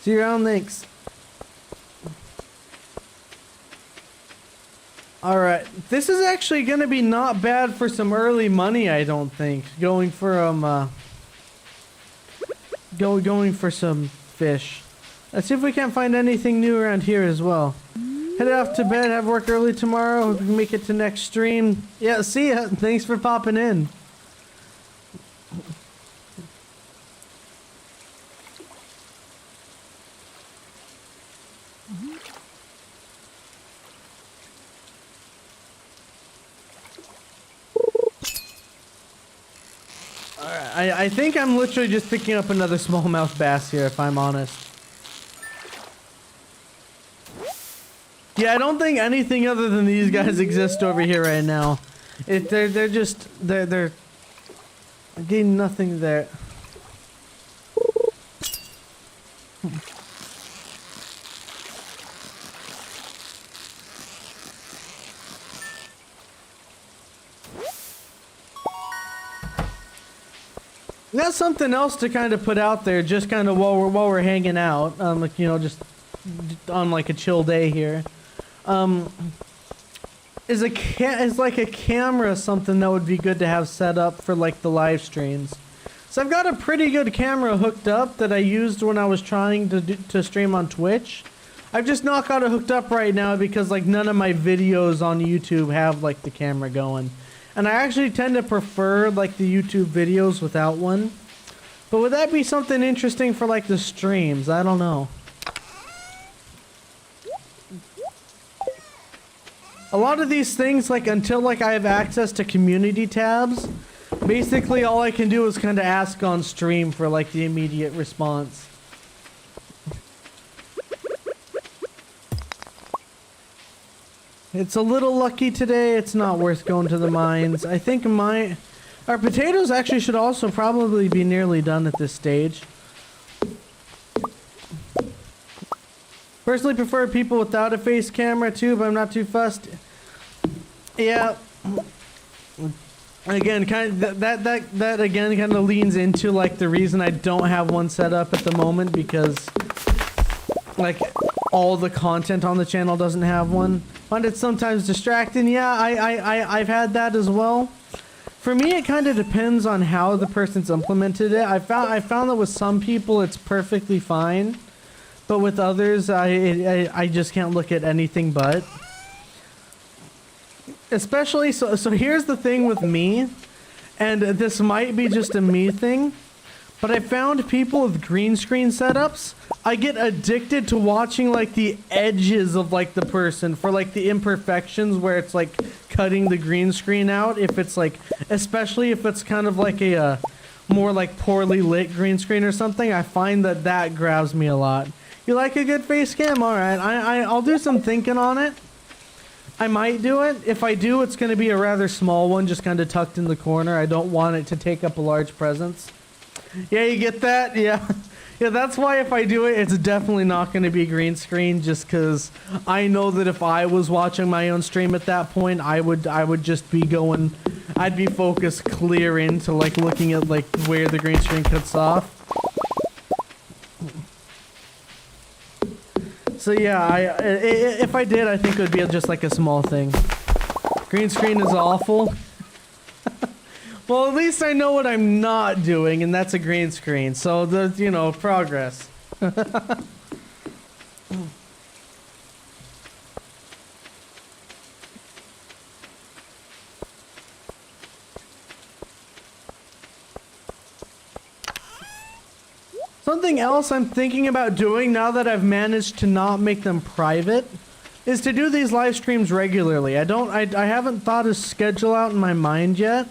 See you around, thanks. Alright, this is actually gonna be not bad for some early money, I don't think. Going for going for some fish. Let's see if we can't find anything new around here as well. Head off to bed, have work early tomorrow. Hope we can make it to next stream. Yeah, see ya. Thanks for popping in. Alright, I think I'm literally just picking up another smallmouth bass here, if I'm honest. Yeah, I don't think anything other than these guys exist over here right now. They're getting nothing there. That's something else to kind of put out there, just kind of while we're hanging out, like, you know, just on like a chill day here. Is like a camera something that would be good to have set up for like the live streams? So I've got a pretty good camera hooked up that I used when I was trying to stream on Twitch. I've just not got it hooked up right now because like none of my videos on YouTube have like the camera going. And I actually tend to prefer like the YouTube videos without one. But would that be something interesting for like the streams? I don't know. a lot of these things, like until like I have access to community tabs, basically all I can do is kind of ask on stream for like the immediate response. It's a little lucky today. It's not worth going to the mines. I think our potatoes actually should also probably be nearly done at this stage. Personally prefer people without a face camera too, but I'm not too fussed. Yeah. Again, kind of that again kind of leans into like the reason I don't have one set up at the moment, because like all the content on the channel doesn't have one. Find it sometimes distracting. Yeah, I've had that as well. For me, it kind of depends on how the person's implemented it. I found that with some people it's perfectly fine. But with others, I just can't look at anything but. Especially, so here's the thing with me, and this might be just a me thing, but I found people with green screen setups, I get addicted to watching like the edges of like the person for like the imperfections where it's like cutting the green screen out. If it's like, especially if it's kind of like a more like poorly lit green screen or something, I find that grabs me a lot. You like a good face cam? Alright, I'll do some thinking on it. I might do it. If I do, it's going to be a rather small one, just kind of tucked in the corner. I don't want it to take up a large presence. Yeah, you get that? Yeah. Yeah, that's why if I do it, it's definitely not going to be green screen, just because I know that if I was watching my own stream at that point, I would just be going, I'd be focused clear into like looking at like where the green screen cuts off. So yeah, if I did, I think it would be just like a small thing. Green screen is awful. Well, at least I know what I'm not doing, and that's a green screen. So the, progress. Something else I'm thinking about doing now that I've managed to not make them private is to do these live streams regularly. I haven't thought a schedule out in my mind yet.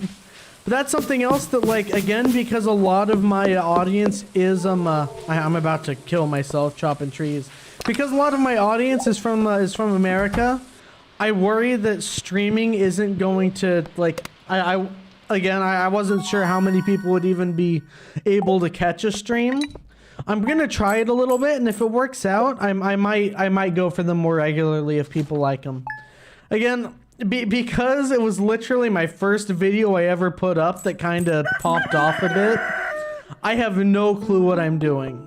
But that's something else that, like, again, because a lot of my audience is I'm about to kill myself chopping trees. Because a lot of my audience is from America, I worry that streaming isn't going to, like, I wasn't sure how many people would even be able to catch a stream. I'm gonna try it a little bit, and if it works out, I might go for them more regularly if people like them. Again, because it was literally my first video I ever put up that kind of popped off a bit, I have no clue what I'm doing.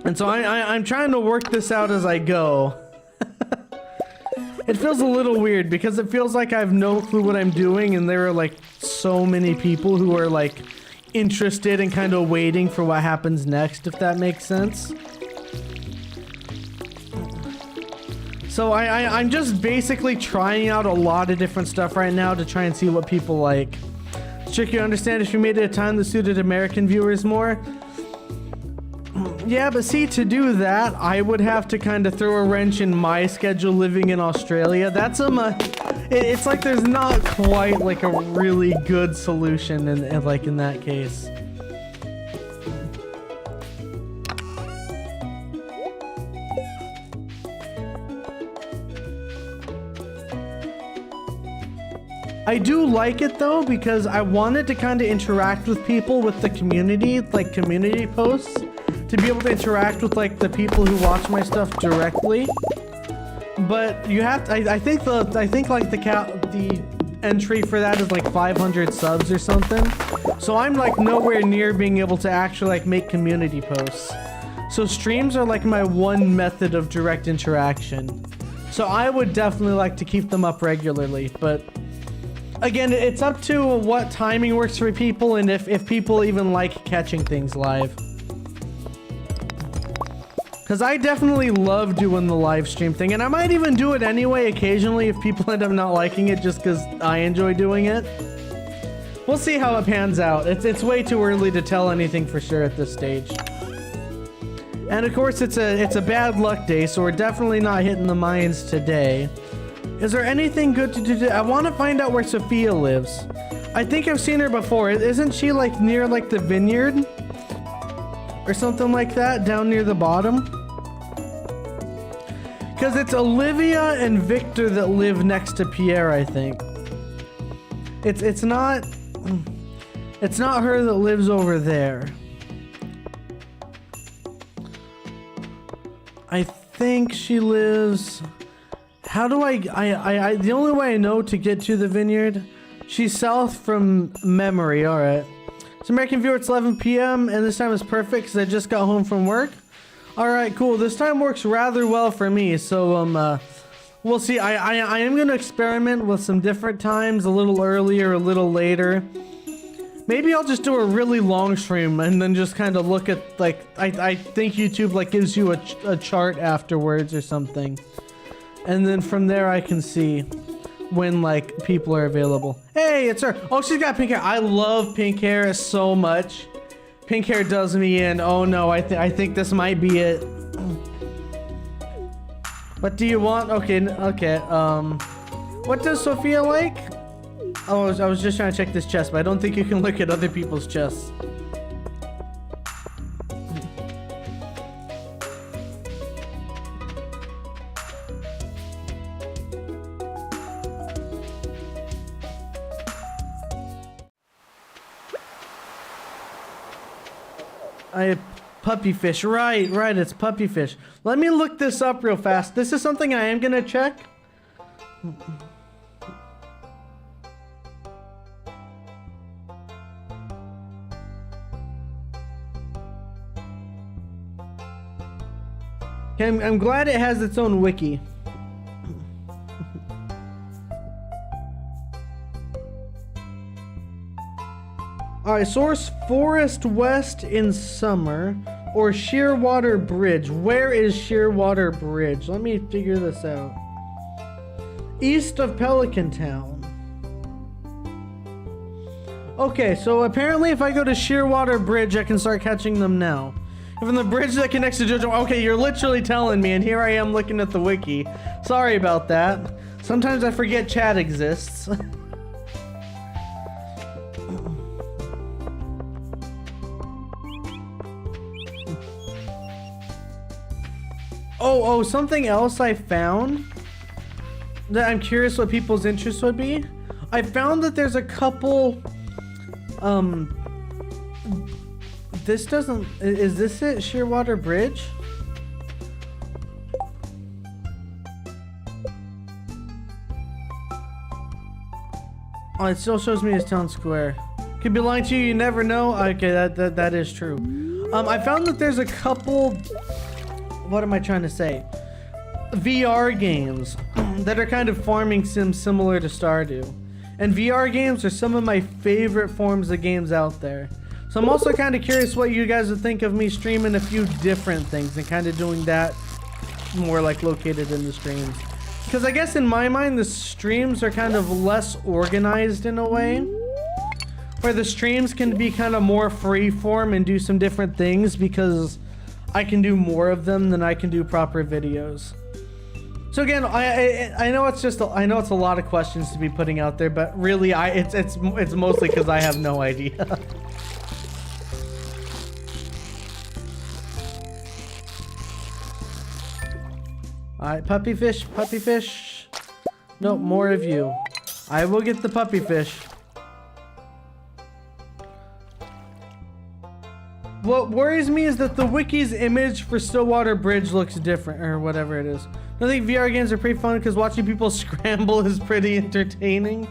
And so I'm trying to work this out as I go. It feels a little weird because it feels like I have no clue what I'm doing, and there are like so many people who are like interested and kind of waiting for what happens next, if that makes sense. So I'm just basically trying out a lot of different stuff right now to try and see what people like. It's tricky to understand if you made it a time that suited American viewers more. Yeah, but see, to do that, I would have to kind of throw a wrench in my schedule living in Australia. That's it's like there's not quite like a really good solution in that case. I do like it though, because I wanted to kind of interact with people with the community, like community posts, to be able to interact with like the people who watch my stuff directly. But you have to, I think like the entry for that is like 500 subs or something. So I'm like nowhere near being able to actually like make community posts. So streams are like my one method of direct interaction. So I would definitely like to keep them up regularly, but again, it's up to what timing works for people and if people even like catching things live. Because I definitely love doing the live stream thing, and I might even do it anyway occasionally if people end up not liking it just because I enjoy doing it. We'll see how it pans out. It's way too early to tell anything for sure at this stage. And of course, it's a bad luck day, so we're definitely not hitting the mines today. Is there anything good to do today? I want to find out where Sophia lives. I think I've seen her before. Isn't she like near like the vineyard? Or something like that, down near the bottom? Because it's Olivia and Victor that live next to Pierre, I think. It's not her that lives over there. I think she lives... How do I the only way I know to get to the vineyard, she's south from memory. All right. So American viewer, it's 11 p.m. and this time is perfect because I just got home from work. All right, cool. This time works rather well for me. So we'll see. I am going to experiment with some different times, a little earlier, a little later. Maybe I'll just do a really long stream and then just kind of look at like I think YouTube like gives you a chart afterwards or something. And then from there I can see when like people are available. Hey, it's her. Oh, she's got pink hair. I love pink hair so much. Pink hair does me in. Oh no, I think this might be it. What do you want? Okay. What does Sophia like? Oh, I was just trying to check this chest, but I don't think you can look at other people's chests. Puppy fish, right, it's puppy fish. Let me look this up real fast. This is something I am gonna check. Okay, I'm glad it has its own wiki. Alright, source Forest West in summer or Shearwater Bridge. Where is Shearwater Bridge? Let me figure this out. East of Pelican Town. Okay, so apparently if I go to Shearwater Bridge, I can start catching them now. From the bridge that connects to JoJo. Okay, you're literally telling me, and here I am looking at the wiki. Sorry about that. Sometimes I forget chat exists. Oh, something else I found that I'm curious what people's interest would be. I found that there's a couple, this doesn't, is this it? Shearwater Bridge? Oh, it still shows me as town square. Could be lying to you, you never know. Okay, that is true. I found that there's a couple, what am I trying to say? VR games that are kind of farming sims similar to Stardew. And VR games are some of my favorite forms of games out there. So I'm also kind of curious what you guys would think of me streaming a few different things and kind of doing that more like located in the streams. Because I guess in my mind, the streams are kind of less organized in a way. Where the streams can be kind of more free form and do some different things because I can do more of them than I can do proper videos. So again, I know it's just I know it's a lot of questions to be putting out there, but really it's mostly because I have no idea. All right, puppy fish, puppy fish. No, more of you. I will get the puppy fish. What worries me is that the wiki's image for Stillwater Bridge looks different, or whatever it is. I think VR games are pretty fun because watching people scramble is pretty entertaining.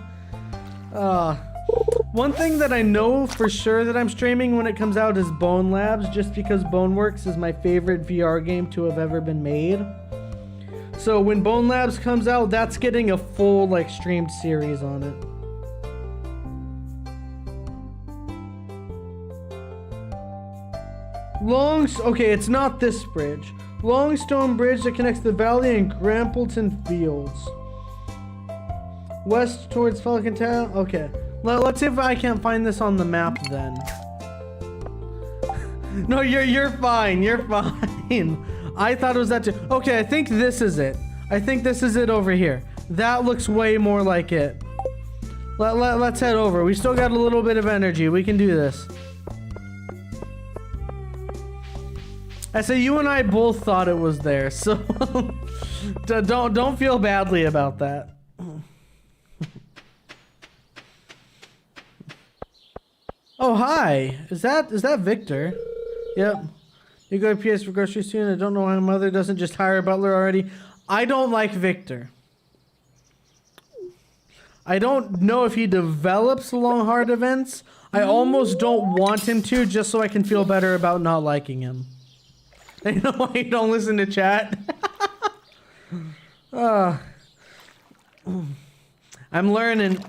One thing that I know for sure that I'm streaming when it comes out is Bone Labs, just because Boneworks is my favorite VR game to have ever been made. So when Bone Labs comes out, that's getting a full like streamed series on it. Okay, it's not this bridge. Longstone Bridge that connects the valley and Grampleton Fields. West towards Pelican Town. Okay. Let's see if I can't find this on the map then. No, you're fine. You're fine. I thought it was that too. Okay, I think this is it. I think this is it over here. That looks way more like it. Let's head over. We still got a little bit of energy. We can do this. I say you and I both thought it was there, so don't feel badly about that. Oh, hi. Is that Victor? Yep. You go to PS for groceries soon. I don't know why my mother doesn't just hire a butler already. I don't like Victor. I don't know if he develops along hard events. I almost don't want him to, just so I can feel better about not liking him. I know why you don't listen to chat. I'm learning.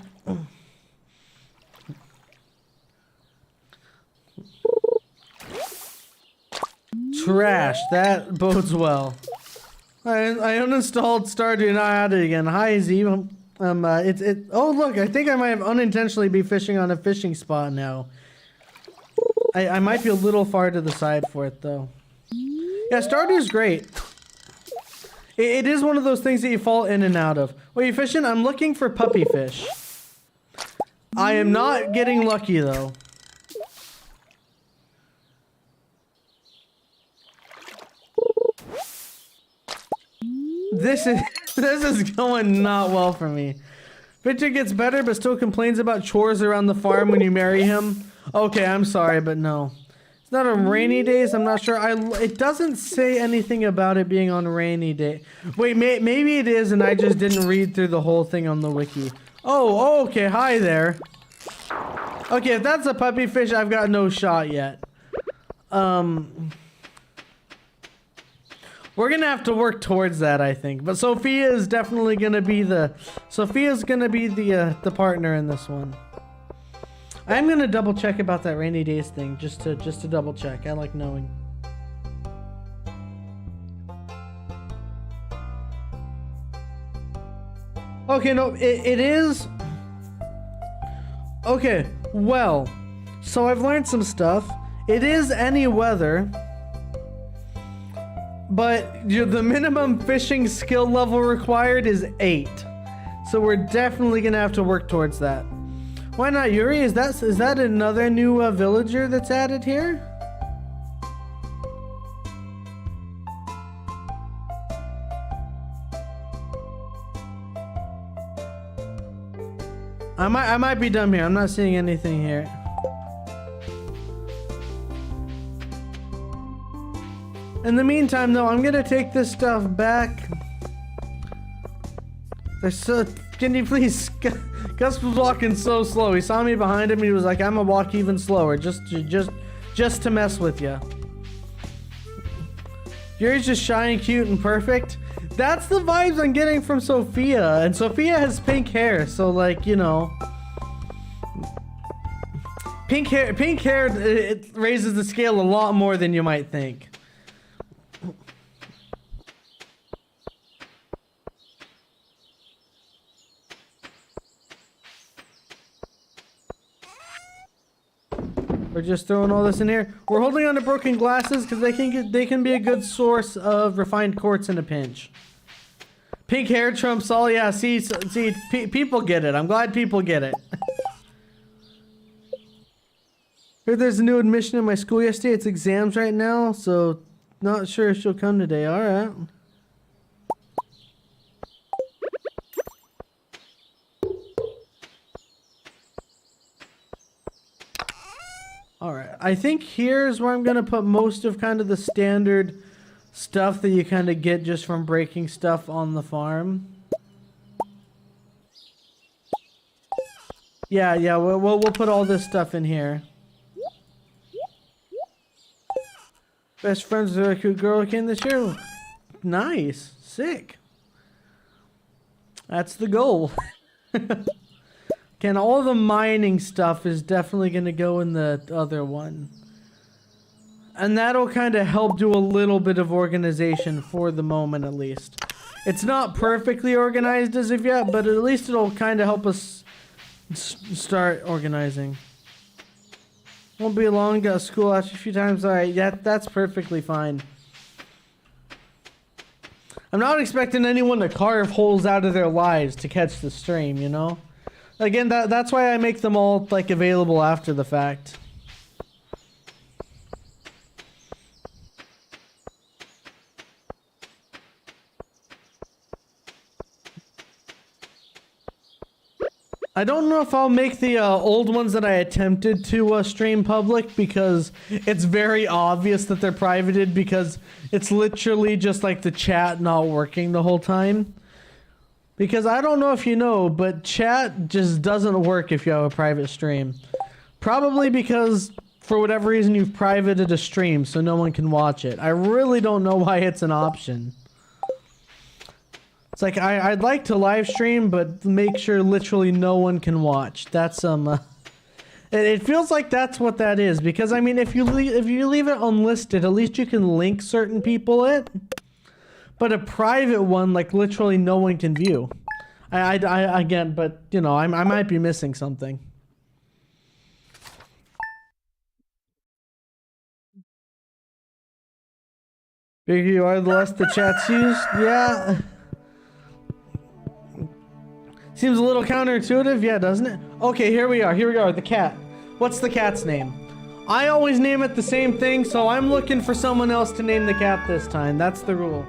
Trash. That bodes well. I uninstalled Stardew and I added it again. Hi Z. Oh look, I think I might have unintentionally be fishing on a fishing spot now. I might be a little far to the side for it though. Yeah, Stardew's great. It is one of those things that you fall in and out of. What are you fishing? I'm looking for puppy fish. I am not getting lucky though. This is going not well for me. Victor gets better but still complains about chores around the farm when you marry him. Okay, I'm sorry, but no. It's not on rainy days. I'm not sure. It doesn't say anything about it being on rainy day. Wait, maybe it is and I just didn't read through the whole thing on the wiki. Oh, okay. Hi there. Okay, if that's a puppy fish, I've got no shot yet. We're gonna have to work towards that, I think. But Sophia is definitely gonna be the partner in this one. I'm gonna double check about that rainy days thing just to double check. I like knowing. Okay, no, it is. Okay, well, so I've learned some stuff. It is any weather. But the minimum fishing skill level required is 8. So we're definitely gonna have to work towards that. Why not, Yuri? Is that another new villager that's added here? I might be dumb here. I'm not seeing anything here. In the meantime, though, I'm gonna take this stuff back. Can you please? Gus was walking so slow. He saw me behind him. And he was like, "I'm gonna walk even slower, just to mess with you." Yuri's just shy and cute and perfect. That's the vibes I'm getting from Sophia, and Sophia has pink hair, so like you know, pink hair. It raises the scale a lot more than you might think. We're just throwing all this in here. We're holding on to broken glasses because they can be a good source of refined quartz in a pinch. Pink hair trumps all. Yeah, see, people get it. I'm glad people get it. Heard there's a new admission in my school yesterday. It's exams right now, so not sure if she'll come today. All right. Alright, I think here's where I'm going to put most of kind of the standard stuff that you kind of get just from breaking stuff on the farm. Yeah, we'll put all this stuff in here. Best friends with a cute girl who came this year. Nice. Sick. That's the goal. And all the mining stuff is definitely going to go in the other one. And that'll kind of help do a little bit of organization for the moment at least. It's not perfectly organized as of yet, but at least it'll kind of help us start organizing. Won't be long. Got school after a few times. All right, yeah, that's perfectly fine. I'm not expecting anyone to carve holes out of their lives to catch the stream, you know? Again, that's why I make them all, like, available after the fact. I don't know if I'll make the old ones that I attempted to stream public, because it's very obvious that they're privated, because it's literally just like the chat not working the whole time. Because I don't know if you know, but chat just doesn't work if you have a private stream. Probably because for whatever reason you've privated a stream so no one can watch it. I really don't know why it's an option. It's like, I'd like to live stream, but make sure literally no one can watch. That's, it feels like that's what that is. Because, I mean, if you leave it unlisted, at least you can link certain people it. But a private one, like, literally no one can view. Again, but, you know, I might be missing something. Bigger you are, the less the chat's used. Yeah. Seems a little counterintuitive, yeah, doesn't it? Okay, here we are, the cat. What's the cat's name? I always name it the same thing, so I'm looking for someone else to name the cat this time. That's the rule.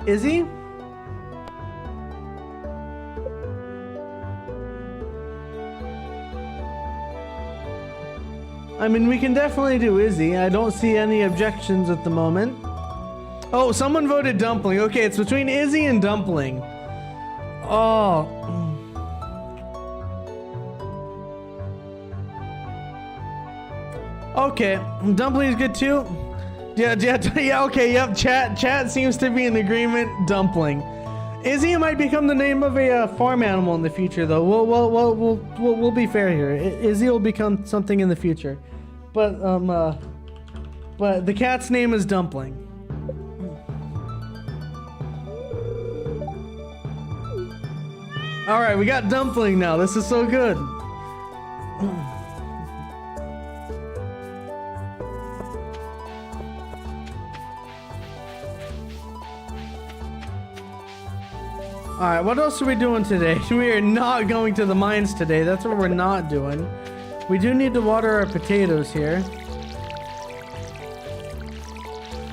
Izzy? I mean, we can definitely do Izzy. I don't see any objections at the moment. Oh, someone voted Dumpling. Okay, it's between Izzy and Dumpling. Oh. Okay, Dumpling is good too. Yeah, okay, yep, chat seems to be in agreement. Dumpling. Izzy might become the name of a farm animal in the future, though. We'll be fair here. Izzy will become something in the future, but the cat's name is Dumpling. All right, we got Dumpling now. This is so good. Alright, what else are we doing today? We are not going to the mines today. That's what we're not doing. We do need to water our potatoes here.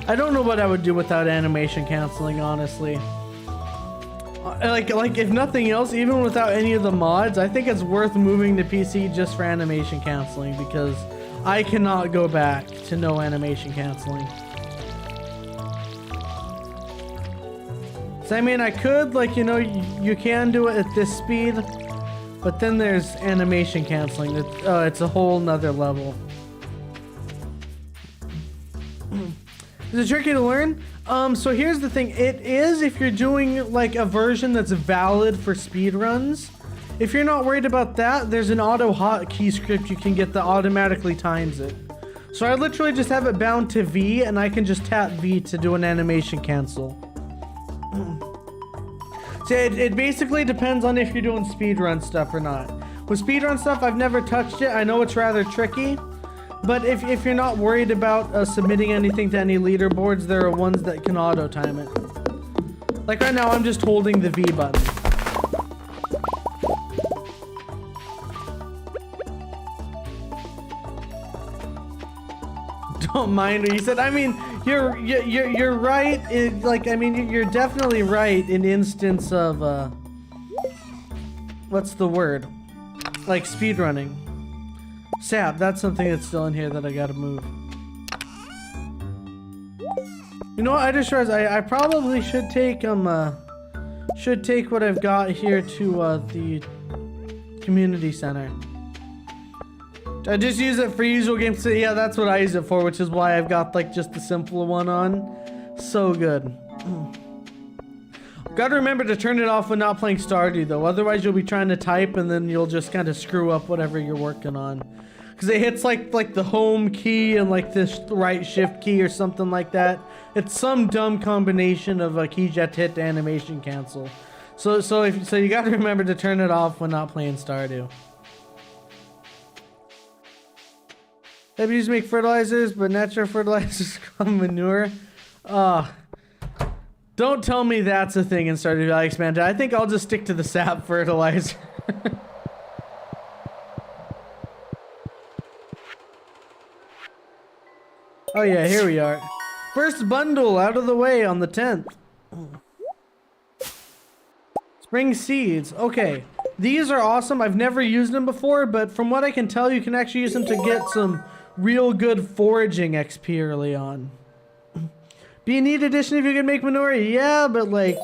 I don't know what I would do without animation canceling, honestly. Like if nothing else, even without any of the mods, I think it's worth moving to PC just for animation canceling, because I cannot go back to no animation canceling. So, I mean, I could, like, you know, you can do it at this speed, but then there's animation canceling. It's a whole nother level. Is it tricky to learn? So here's the thing. It is if you're doing, like, a version that's valid for speedruns. If you're not worried about that, there's an auto hotkey script you can get that automatically times it. So I literally just have it bound to V, and I can just tap V to do an animation cancel. So it basically depends on if you're doing speedrun stuff or not. With speedrun stuff, I've never touched it. I know it's rather tricky, but if you're not worried about submitting anything to any leaderboards, there are ones that can auto time it. Like right now, I'm just holding the V button. Don't mind what you said. I mean, you're right. I mean, you're definitely right in instance of what's the word? Like speedrunning. Sap, that's something that's still in here that I gotta move. You know what? I just realized I probably should take what I've got here to the community center. I just use it for usual games. So yeah, that's what I use it for, which is why I've got like just the simple one on. So good. Gotta remember to turn it off when not playing Stardew though, otherwise you'll be trying to type and then you'll just kind of screw up whatever you're working on. because it hits like the home key and like this right shift key or something like that. It's some dumb combination of a key jet hit to animation cancel. So you got to remember to turn it off when not playing Stardew. Babies make fertilizers, but natural fertilizers become manure. Don't tell me that's a thing in Stardew Valley Expanded. I think I'll just stick to the sap fertilizer. Oh yeah, here we are. First bundle out of the way on the 10th. Spring seeds. Okay. These are awesome. I've never used them before, but from what I can tell, you can actually use them to get some real good foraging XP early on. Be a neat addition if you can make manure. Yeah, but like...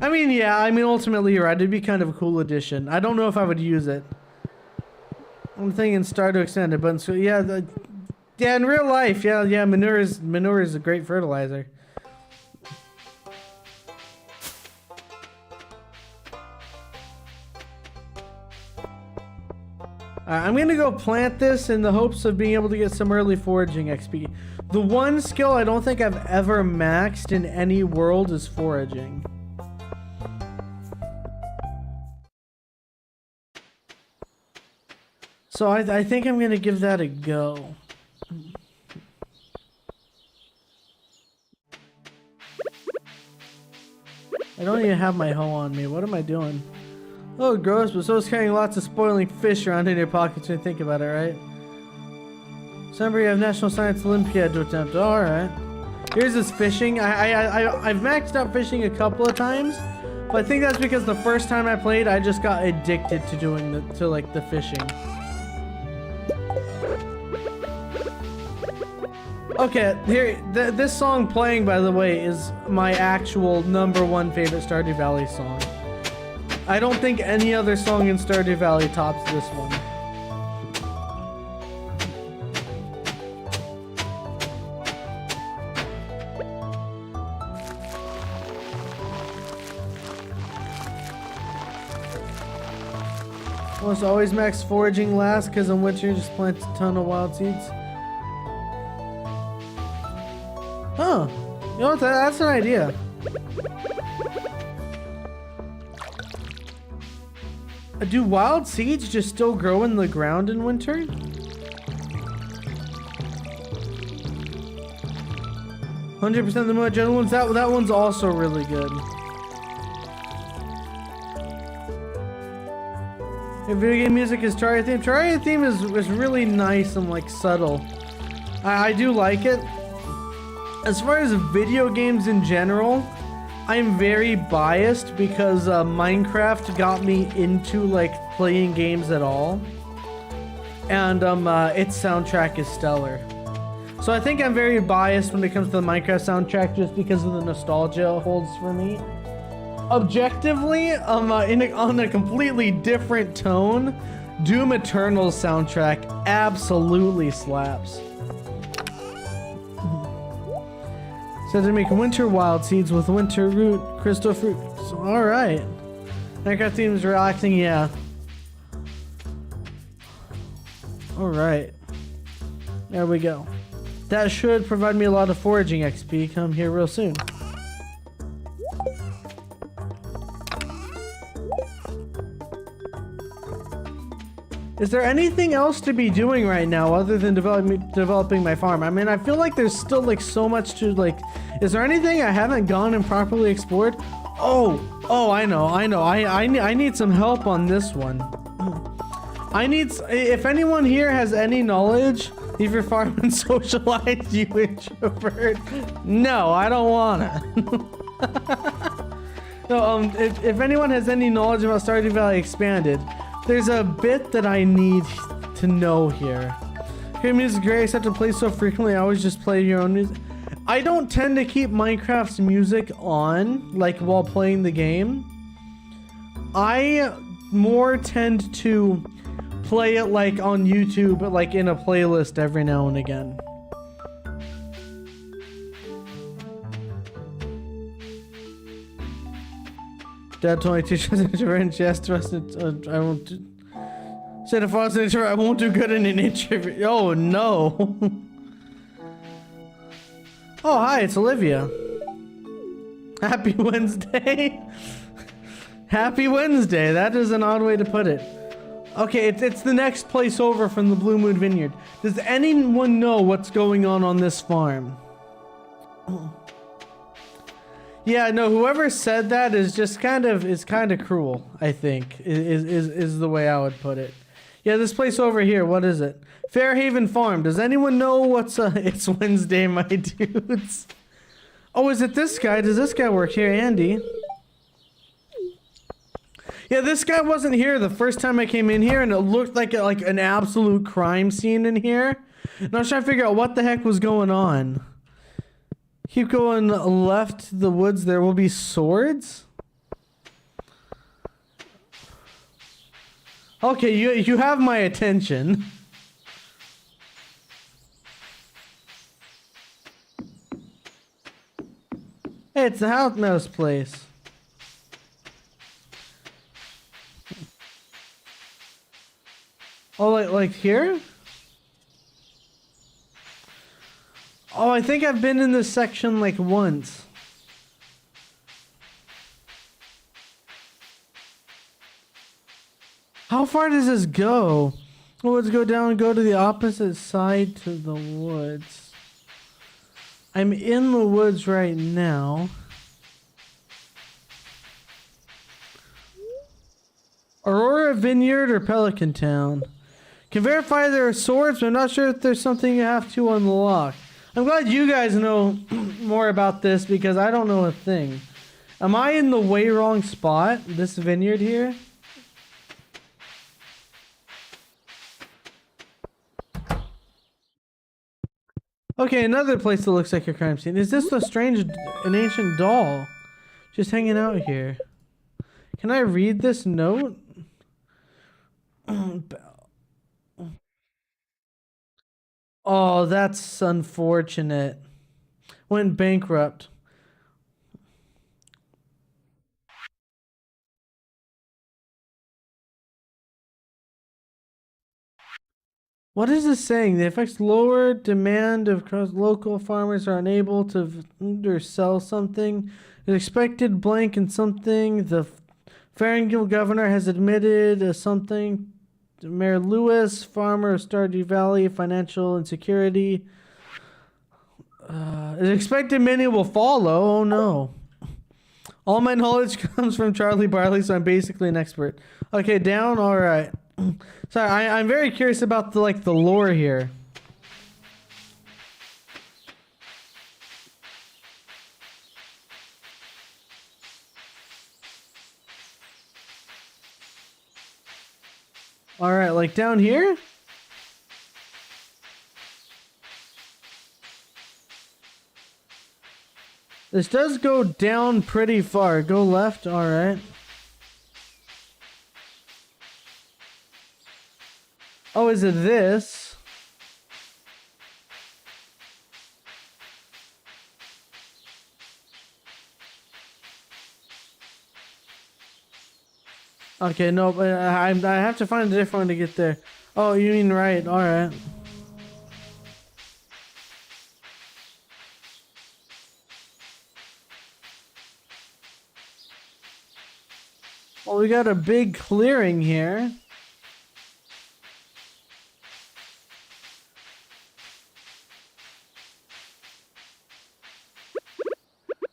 I mean, ultimately you're right. It'd be kind of a cool addition. I don't know if I would use it. I'm thinking Stardew Extended, but so, yeah, yeah, in real life, yeah, manure is a great fertilizer. I'm gonna go plant this in the hopes of being able to get some early foraging XP. The one skill I don't think I've ever maxed in any world is foraging. So I think I'm gonna give that a go. I don't even have my hoe on me. What am I doing? Oh, gross, but so is carrying lots of spoiling fish around in your pockets when you think about it, right? December, you have National Science Olympiad to attempt. Alright. Here's this fishing. I've maxed out fishing a couple of times, but I think that's because the first time I played, I just got addicted to doing the fishing. Okay, here, this song playing, by the way, is my actual #1 favorite Stardew Valley song. I don't think any other song in Stardew Valley tops this one. Almost always max foraging last, because in winter you just plant a ton of wild seeds. Huh. You know what? That's an idea. Do wild seeds just still grow in the ground in winter? "100% of the more general ones." That one's also really good. Your video game music is Terraria theme. Terraria theme is really nice and like subtle. I do like it. As far as video games in general, I'm very biased because Minecraft got me into like playing games at all, and its soundtrack is stellar. So I think I'm very biased when it comes to the Minecraft soundtrack just because of the nostalgia it holds for me. Objectively, on a completely different tone, Doom Eternal's soundtrack absolutely slaps. Said to make winter wild seeds with winter root crystal fruit. So, all right. Minecraft theme is relaxing, yeah. All right. There we go. That should provide me a lot of foraging XP. Come here real soon. Is there anything else to be doing right now other than developing my farm? I mean, I feel like there's still like so much to like. Is there anything I haven't gone and properly explored? Oh, I know. I need some help on this one. If anyone here has any knowledge, leave your farm and socialize, you introvert. No, I don't wanna. So, if anyone has any knowledge about Stardew Valley Expanded, there's a bit that I need to know here. Your music is great, except to play so frequently, I always just play your own music. I don't tend to keep Minecraft's music on, like, while playing the game. I more tend to play it, like, on YouTube, but, like, in a playlist every now and again. Dad told me to teach us to chest trust. I won't. Said if I was an introvert, I won't do good in an introvert. Oh no. Oh hi, it's Olivia. Happy Wednesday. Happy Wednesday. That is an odd way to put it. Okay, it's the next place over from the Blue Moon Vineyard. Does anyone know what's going on this farm? Yeah, no, whoever said that is just kind of cruel, I think, is the way I would put it. Yeah, this place over here, what is it? Fairhaven Farm. Does anyone know what's it's Wednesday, my dudes. Oh, is it this guy? Does this guy work here, Andy? Yeah, this guy wasn't here the first time I came in here, and it looked like an absolute crime scene in here. And I was trying to figure out what the heck was going on. Keep going left the woods, there will be swords? Okay, you have my attention. Hey, it's the house mouse place. Oh, like here? Oh, I think I've been in this section like once. How far does this go? Oh, let's go down and go to the opposite side to the woods. I'm in the woods right now. Aurora Vineyard or Pelican Town? Can verify there are swords, but I'm not sure if there's something you have to unlock. I'm glad you guys know more about this because I don't know a thing. Am I in the way wrong spot? This vineyard here? Okay, another place that looks like a crime scene. Is this an ancient doll? Just hanging out here. Can I read this note? Oh, that's unfortunate. Went bankrupt. What is this saying? The effects lower demand of local farmers are unable to undersell something. Is expected blank and something. The Farringdale governor has admitted something. Mayor Lewis, farmer of Stardew Valley, financial insecurity. Is expected many will follow. Oh no. All my knowledge comes from Charlie Barley, so I'm basically an expert. Okay, down. All right. Sorry, I'm very curious about the lore here. All right, like down here? This does go down pretty far. Go left. All right. Oh, is it this? Okay, no, but I have to find a different one to get there. Oh, you mean right. All right. Well, we got a big clearing here.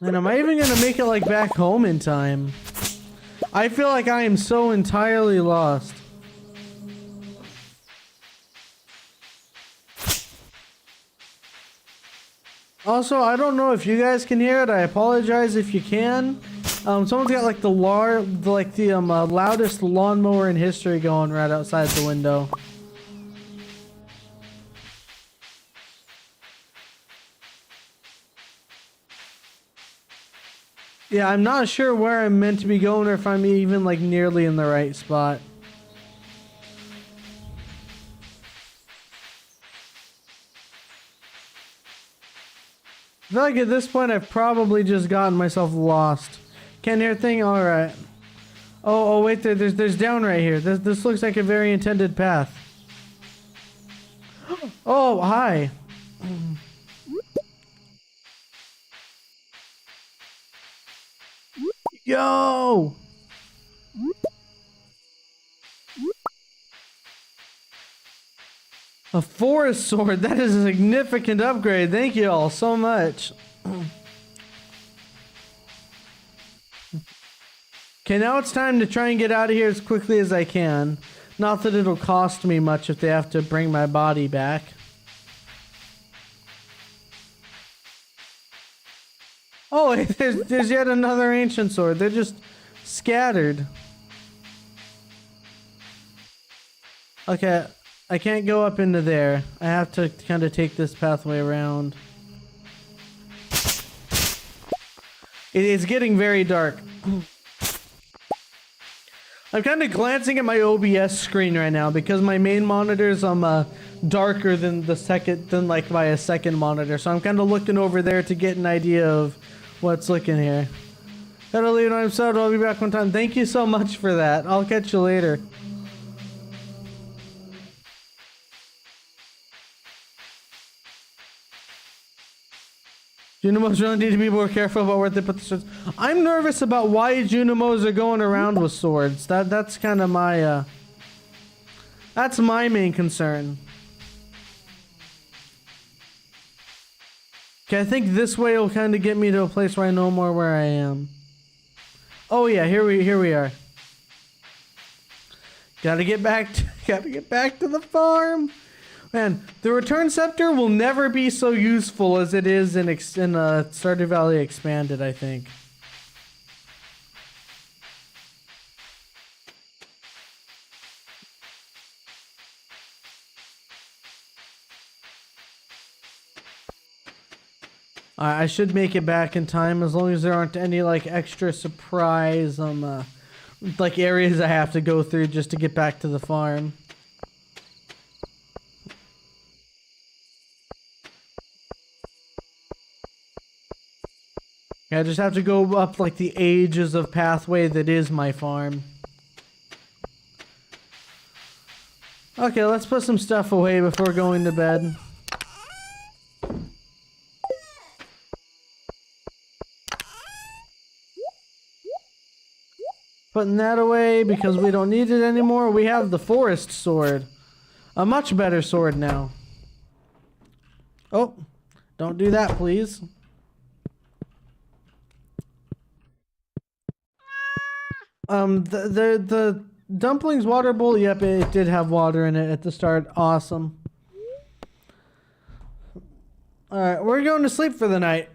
And am I even gonna make it like back home in time? I feel like I am so entirely lost. Also, I don't know if you guys can hear it. I apologize if you can. Someone's got like the loudest lawnmower in history going right outside the window. Yeah, I'm not sure where I'm meant to be going or if I'm even like nearly in the right spot. I feel like at this point I've probably just gotten myself lost. Can't hear a thing? Alright. Oh, wait there. There's down right here. This looks like a very intended path. Oh, hi. Yo! A forest sword. That is a significant upgrade. Thank you all so much. Okay, now it's time to try and get out of here as quickly as I can. Not that it'll cost me much if they have to bring my body back. Oh, there's yet another ancient sword. They're just scattered. Okay, I can't go up into there. I have to kind of take this pathway around. It's getting very dark. I'm kind of glancing at my OBS screen right now because my main monitor's darker than like by a second monitor, so I'm kind of looking over there to get an idea of what's looking here. Gotta leave. I'm so I'll be back one time. Thank you so much for that. I'll catch you later. Junimos really need to be more careful about where they put the swords. I'm nervous about why Junimos are going around with swords. That's kind of my that's my main concern. Okay, I think this way will kind of get me to a place where I know more where I am. Oh yeah, here we are. Gotta get back to the farm. Man, the return scepter will never be so useful as it is in Stardew Valley Expanded, I think. I should make it back in time as long as there aren't any like extra surprise like areas I have to go through just to get back to the farm. I just have to go up like the ages of pathway that is my farm. Okay, let's put some stuff away before going to bed. Putting that away because we don't need it anymore. We have the forest sword. A much better sword now. Oh, don't do that, please. The dumplings water bowl, yep, it did have water in it at the start. Awesome. Alright, we're going to sleep for the night.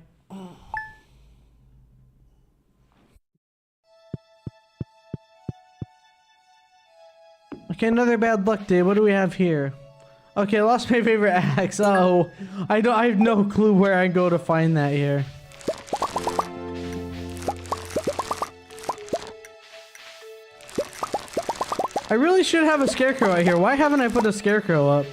Okay, another bad luck day. What do we have here? Okay, I lost my favorite axe. Oh, I have no clue where I go to find that here. I really should have a scarecrow out here. Why haven't I put a scarecrow up?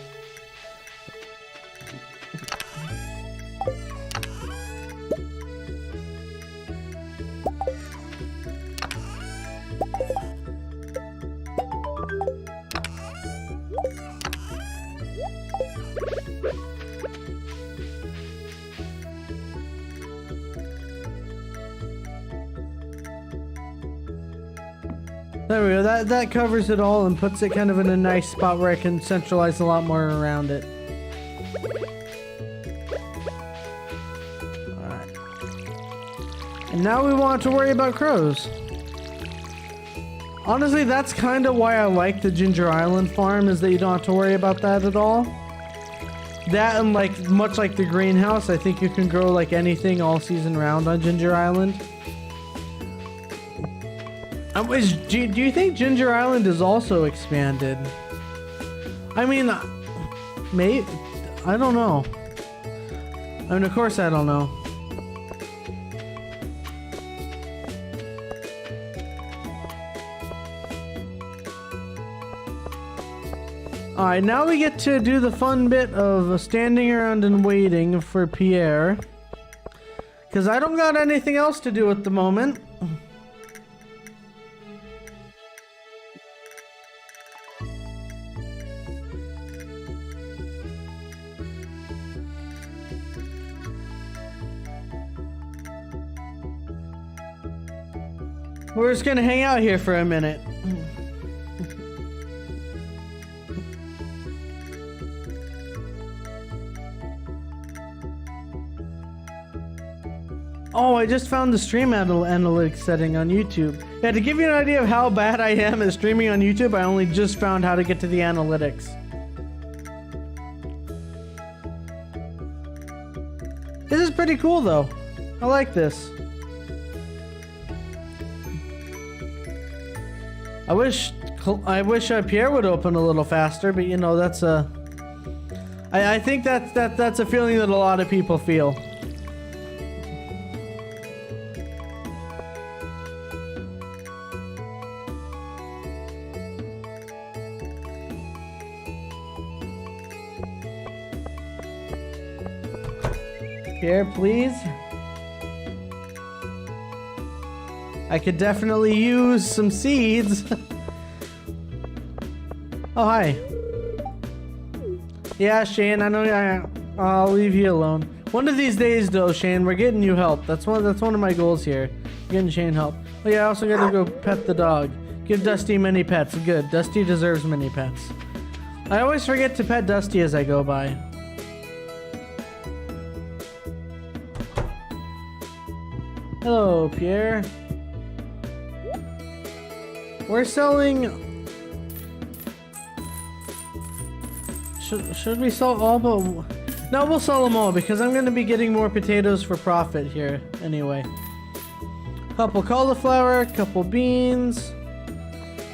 There we go, that covers it all and puts it kind of in a nice spot where I can centralize a lot more around it. Alright. And now we want to worry about crows. Honestly, that's kind of why I like the Ginger Island farm, is that you don't have to worry about that at all. That and like, much like the greenhouse, I think you can grow like anything all season round on Ginger Island. Do you think Ginger Island is also expanded? I mean, maybe, I don't know. I mean, of course I don't know. Alright, now we get to do the fun bit of standing around and waiting for Pierre. Because I don't got anything else to do at the moment. We're just gonna hang out here for a minute. Oh, I just found the stream analytics setting on YouTube. Yeah, to give you an idea of how bad I am at streaming on YouTube, I only just found how to get to the analytics. This is pretty cool though. I like this. I wish Pierre would open a little faster, but you know, that's a... I think that's a feeling that a lot of people feel. Here, please. I could definitely use some seeds. Oh, hi. Yeah, Shane, I know I'll leave you alone. One of these days, though, Shane, we're getting you help. That's one of my goals here. Getting Shane help. Oh, yeah, I also gotta go pet the dog. Give Dusty many pets. Good. Dusty deserves many pets. I always forget to pet Dusty as I go by. Hello, Pierre. We're selling... Should we sell all but... No, we'll sell them all because I'm going to be getting more potatoes for profit here anyway. Couple cauliflower, couple beans.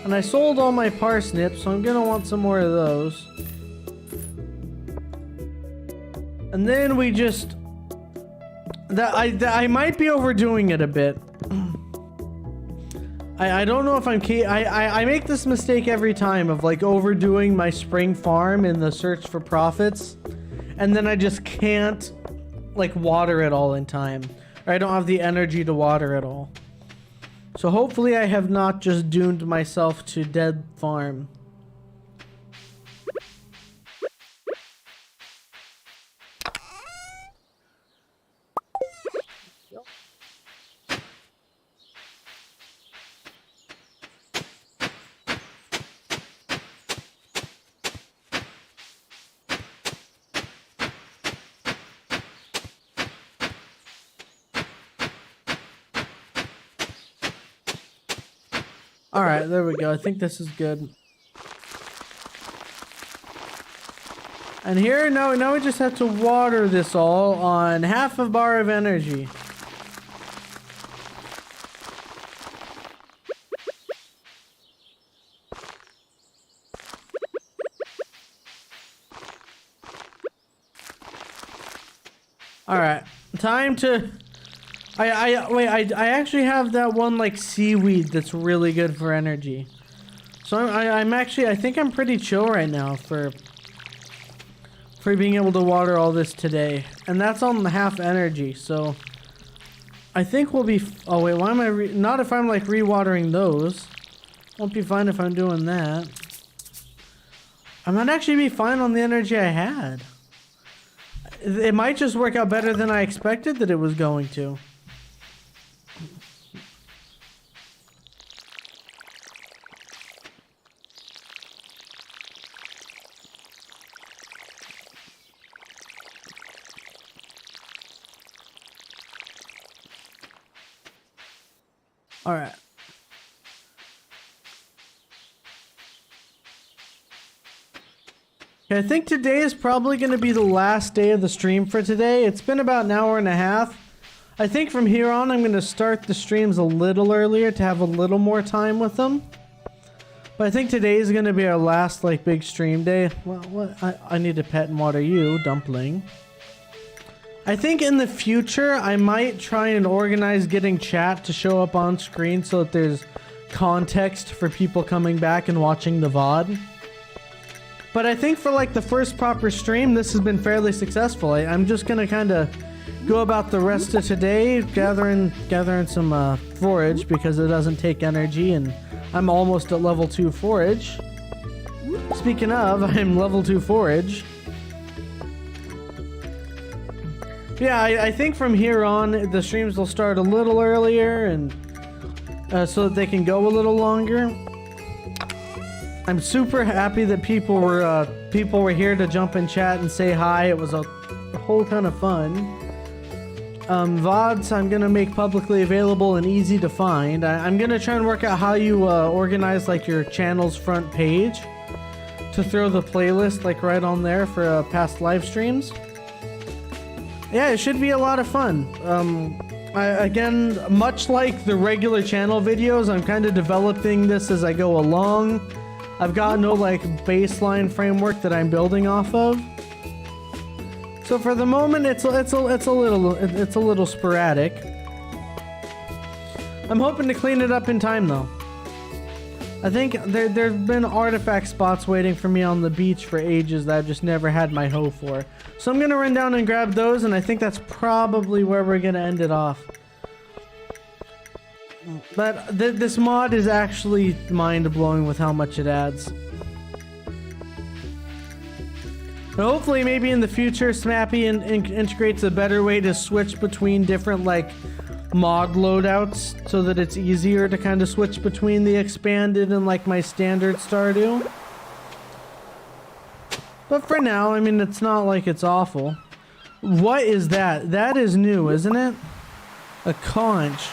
And I sold all my parsnips, so I'm going to want some more of those. And then we just... I might be overdoing it a bit. I don't know if I make this mistake every time of like overdoing my spring farm in the search for profits, and then I just can't like water it all in time, or I don't have the energy to water it all. So hopefully I have not just doomed myself to dead farm. Alright, there we go. I think this is good. And here, now we just have to water this all on half a bar of energy. Alright, time to... I actually have that one like seaweed that's really good for energy. So I think I'm pretty chill right now for being able to water all this today. And that's on half energy, so I think we'll be... Oh wait, why am I... Not if I'm like rewatering those. Won't be fine if I'm doing that. I might actually be fine on the energy I had. It might just work out better than I expected that it was going to. All right. Okay, I think today is probably going to be the last day of the stream for today. It's been about an hour and a half. I think from here on I'm going to start the streams a little earlier to have a little more time with them. But I think today is going to be our last like big stream day. Well, what? I need to pet and water you, Dumpling. I think in the future I might try and organize getting chat to show up on screen so that there's context for people coming back and watching the VOD. But I think for like the first proper stream, this has been fairly successful. I'm just gonna kind of go about the rest of today gathering some forage because it doesn't take energy, and I'm almost at level 2 forage. Speaking of, I'm level 2 forage. Yeah, I think from here on the streams will start a little earlier, and so that they can go a little longer. I'm super happy that people were here to jump in chat and say hi. It was a whole ton of fun. VODs I'm gonna make publicly available and easy to find. I'm gonna try and work out how you organize like your channel's front page to throw the playlist like right on there for past live streams. Yeah, it should be a lot of fun. Again, much like the regular channel videos, I'm kind of developing this as I go along. I've got no like baseline framework that I'm building off of. So for the moment, it's a little sporadic. I'm hoping to clean it up in time though. I think there've been artifact spots waiting for me on the beach for ages that I've just never had my hoe for. So I'm gonna run down and grab those, and I think that's probably where we're gonna end it off. But this mod is actually mind-blowing with how much it adds. And hopefully, maybe in the future, Smappy integrates a better way to switch between different, like, mod loadouts so that it's easier to kind of switch between the expanded and, like, my standard Stardew. But for now, I mean, it's not like it's awful. What is that? That is new, isn't it? A conch.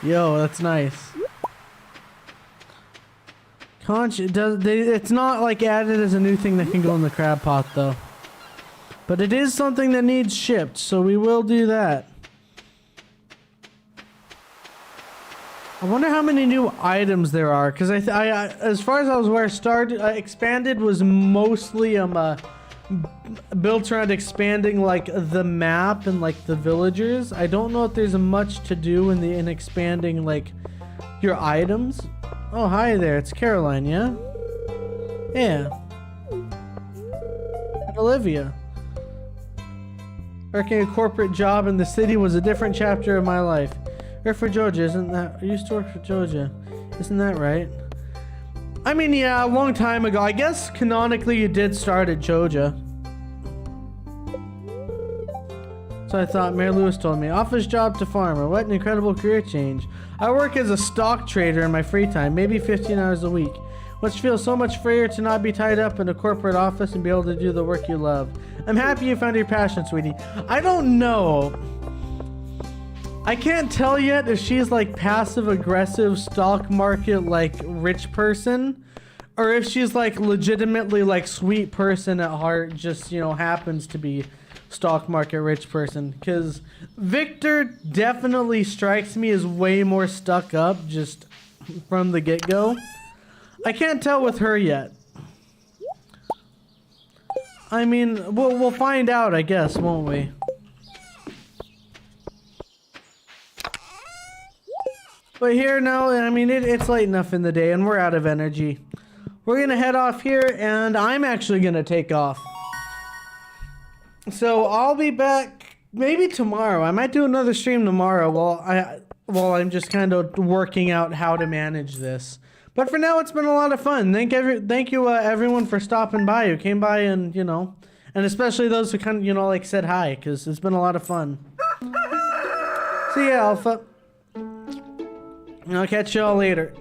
Yo, that's nice. Conch, it's not like added as a new thing that can go in the crab pot though. But it is something that needs shipped, so we will do that. I wonder how many new items there are, because as far as I was aware, Expanded was mostly built around expanding like the map and like the villagers. I don't know if there's much to do in expanding like your items. Oh, hi there, it's Caroline, yeah? Yeah. And Olivia. Working a corporate job in the city was a different chapter of my life. Work for Georgia, isn't that? I used to work for Georgia. Isn't that right? I mean, yeah, a long time ago. I guess canonically you did start at Georgia. So I thought, Mary Lewis told me. Office job to farmer. What an incredible career change. I work as a stock trader in my free time, maybe 15 hours a week. Which feels so much freer to not be tied up in a corporate office and be able to do the work you love. I'm happy you found your passion, sweetie. I don't know. I can't tell yet if she's like passive-aggressive stock market like rich person, or if she's like legitimately like sweet person at heart, just, you know, happens to be stock market rich person. Because Victor definitely strikes me as way more stuck up just from the get-go. I can't tell with her yet. I mean, we'll find out, I guess, won't we? But here, no, I mean, it's late enough in the day and we're out of energy. We're gonna head off here, and I'm actually gonna take off. So I'll be back maybe tomorrow. I might do another stream tomorrow while I'm just kind of working out how to manage this. But for now, it's been a lot of fun. Thank you everyone for stopping by, who came by, and you know, and especially those who kind of, you know, like said hi, because it's been a lot of fun. See ya, Alpha. I'll catch y'all later.